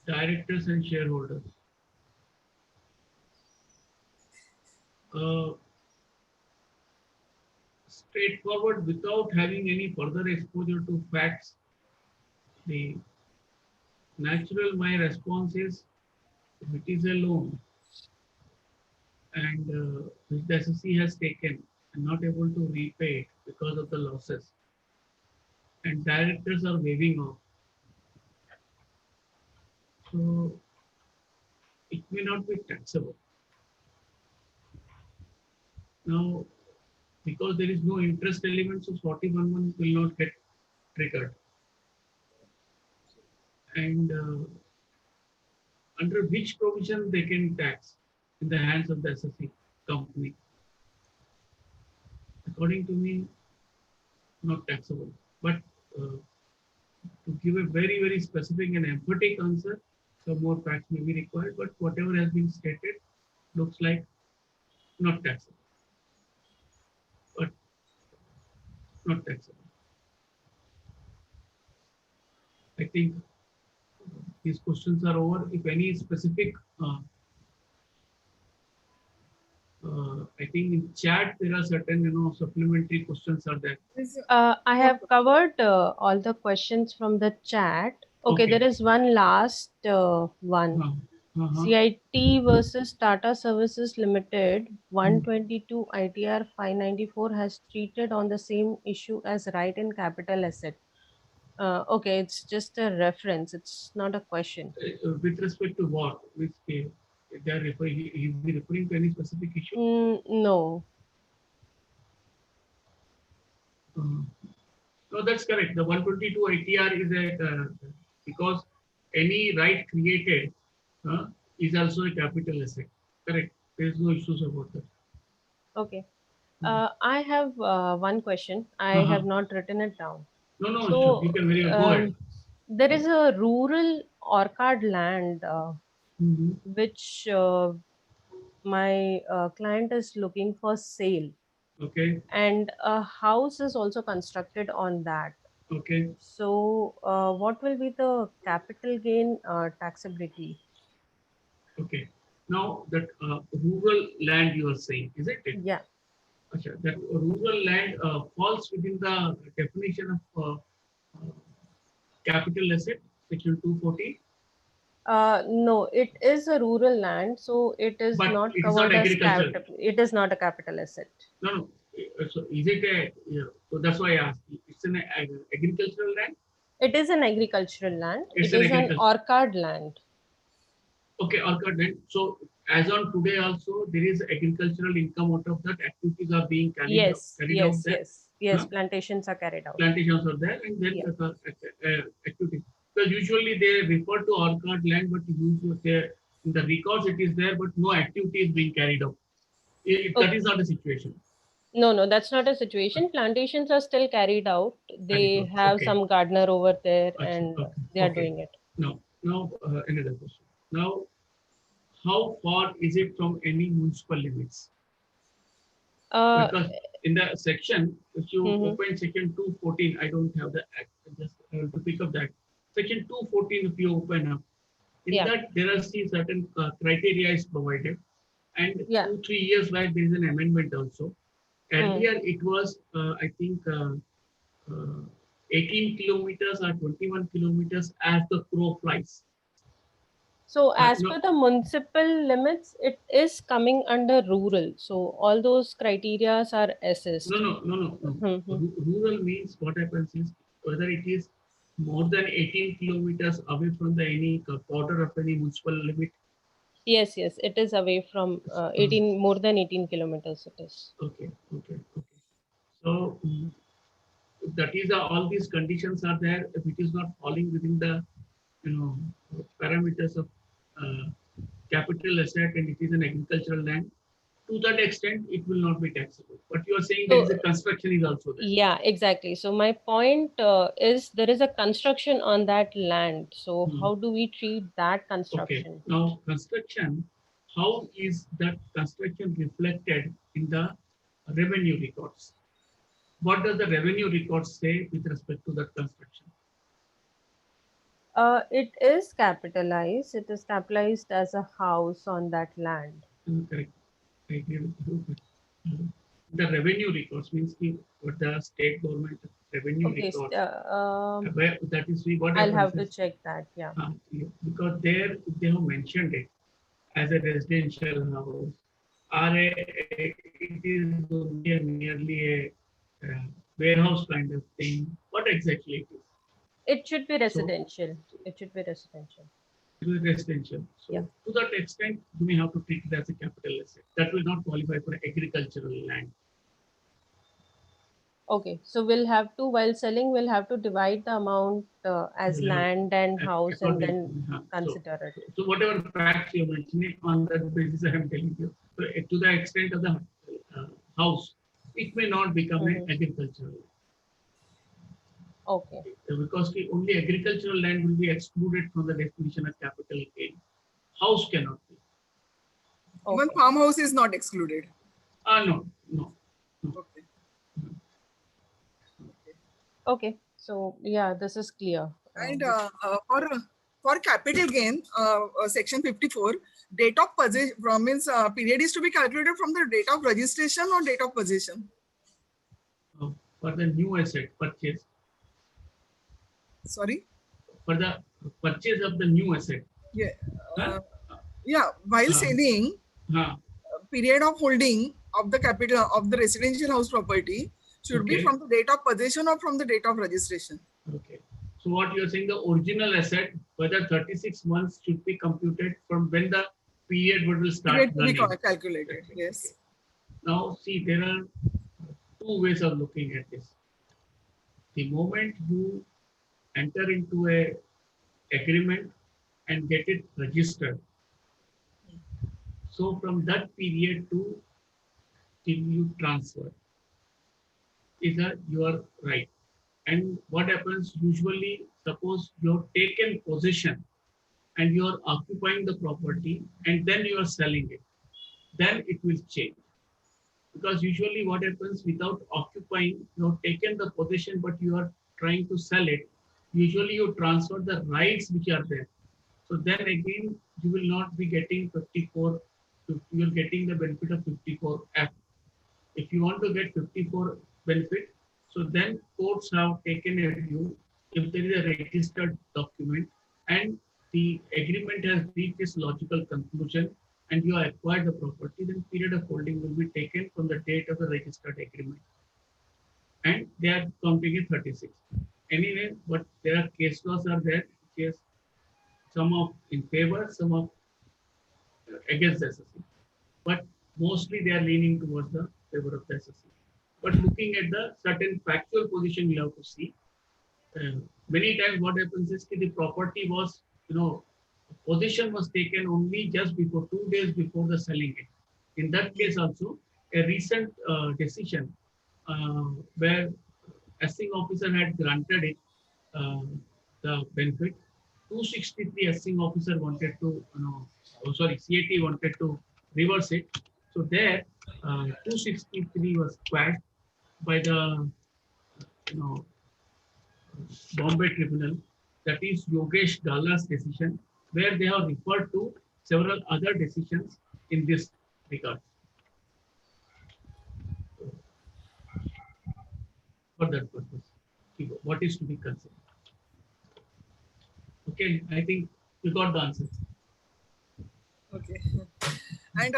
Directors and shareholders. Straightforward without having any further exposure to facts. The my response is, if it is a loan and which the SSC has taken and not able to repay it because of the losses, and directors are waiving off, so it may not be taxable. Now, because there is no interest element, so 41(1) will not get triggered. And under which provision they can tax in the hands of the SSC company? According to me, not taxable. But to give a very, very specific and emphatic answer, some more facts may be required, but whatever has been stated looks like not taxable. But not taxable. I think these questions are over. If any specific, I think in chat there are certain supplementary questions are there. I have covered all the questions from the chat. Okay, Okay. there is one last one. CIT versus Tata Services Limited 122 ITR 594 has treated on the same issue as right in capital asset. Okay, it's just a reference. It's not a question. With respect to what? Which case? they are referring, he will be referring to any specific issue? No. No, that's correct. The 122 ITR is because any right created is also a capital asset. Correct. There is no issues about that. Okay. I have one question. I have not written it down. No, no, So, sure. You can very well go ahead. there is a rural orchard land which my client is looking for sale. Okay. And a house is also constructed on that. Okay. So, what will be the capital gain taxability? Okay. Now that rural land you are saying, is it? Yeah. Okay. That rural land falls within the definition of capital asset, section 240. No, it is a rural land, so it is But not it is not covered as agricultural. capital. It is not a capital asset. No, no. So is it a? So that's why I asked. It's an agricultural land. It is an agricultural land. It's It is an orchard land. Okay, orchard land. So as on today also, there is agricultural income out of that. Activities are being carried out. Yes. Plantations are carried out. Plantations are there, and then activity. So usually they refer to orchard land, but usually in the records it is there, but no activity is being carried out. That is not the situation. No, that's not a situation. Plantations are still carried out. They have some gardener over there, and they are doing it. Now another question. Now, how far is it from any municipal limits? Because in the section, if you open section 214, I don't have the act. Just to pick up that section 214. If you open up, in that there are certain criteria is provided, and 2-3 years back there is an amendment also. Earlier it was I think 18 kilometers or 21 kilometers as the crow flies. So as per the municipal limits, it is coming under rural. So all those criteria are assessed. No. Rural means what happens is whether it is more than 18 kilometers away from any border of any municipal limit. Yes, it is away from more than 18 kilometers. It is. Okay. So that is all these conditions are there. If it is not falling within the parameters of capital asset and it is an agricultural land, to that extent it will not be taxable. But you are saying there is a construction is also there. Yeah, exactly. So my point is there is a construction on that land. So how do we treat that construction? Okay. Now construction, how is that construction reflected in the revenue records? What does the revenue records say with respect to that construction? It is capitalized. It is capitalized as a house on that land. Correct. I agree with you. The revenue records means what the state government revenue records. That is what I'll have to check that. Yeah. Because there they have mentioned it as a residential house, or it is merely a warehouse kind of thing. What exactly it is? It should be residential. It should be residential. It will be residential. So to that extent, you may have to treat it as a capital asset. That will not qualify for agricultural land. Okay, so we'll have to, while selling, we'll have to divide the amount as land and house and then consider it. So whatever facts you're mentioning, on that basis I am telling you. So to the extent of the house, it may not become an agricultural land. Okay. Because only agricultural land will be excluded from the definition of capital gain. House cannot be. Even farmhouse is not excluded. No. Okay. So yeah, this is clear. And for capital gain, section 54, date of possession means period is to be calculated from the date of registration or date of possession. For the new asset purchase. Sorry? For the purchase of the new asset. Yeah. While selling, period of holding of the capital of the residential house property should be from the date of possession or from the date of registration. Okay. So what you are saying, the original asset, whether 36 months should be computed from when the period will start Period to be running. calculated. Yes. Now, see, there are two ways of looking at this. The moment you enter into a agreement and get it registered, so from that period to till you transfer is your right. And what happens usually, suppose you have taken possession and you are occupying the property and then you are selling it, then it will change. Because usually what happens, without occupying, you have taken the possession but you are trying to sell it, usually you transfer the rights which are there. So then again, you will not be getting 54, you are getting the benefit of 54F. If you want to get 54 benefit, so then courts have taken a view, if there is a registered document and the agreement has reached its logical conclusion and you acquire the property, then period of holding will be taken from the date of the registered agreement. And they are counting it 36. Anyway, but there are case laws are there, which is some of in favor, some of against the SSC. But mostly they are leaning towards the favor of the SSC. But looking at the certain factual position, you have to see. Many times what happens is the property was, position was taken only just before 2 days before the selling it. In that case also, a recent decision where assessing officer had granted it the benefit, 263 assessing officer wanted to, CAT wanted to reverse it. So there, 263 was quashed by the, Bombay Tribunal, that is Yogesh Gala's decision, where they have referred to several other decisions in this regard. For that purpose, what is to be considered? Okay, I think you got the answer. Okay. And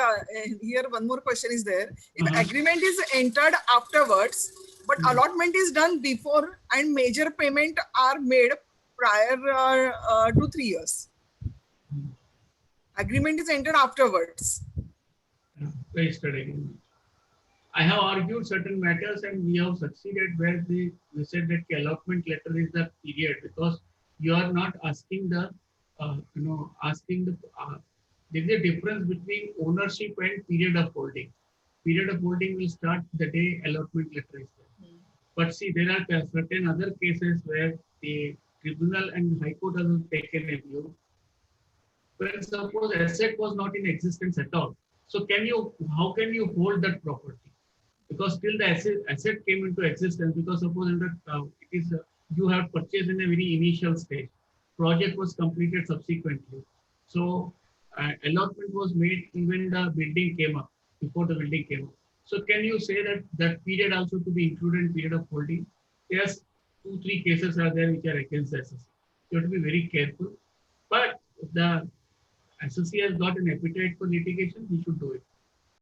here one more question is there. If agreement is entered afterwards, but allotment is done before and major payment are made prior to 3 years. Agreement is entered afterwards. Registered agreement. I have argued certain matters and we have succeeded where we said that the allotment letter is the period, because you are not asking the, there is a difference between ownership and period of holding. Period of holding will start the day allotment letter is there. But see, there are certain other cases where the tribunal and high court has taken a view. When suppose asset was not in existence at all, so how can you hold that property? Because still the asset came into existence, because suppose you have purchased in a very initial stage. Project was completed subsequently. So allotment was made even the building came up, before the building came up. So can you say that that period also to be included in period of holding? Yes, 2-3 cases are there which are against the SSC. You have to be very careful. But if the SSC has got an appetite for litigation, we should do it.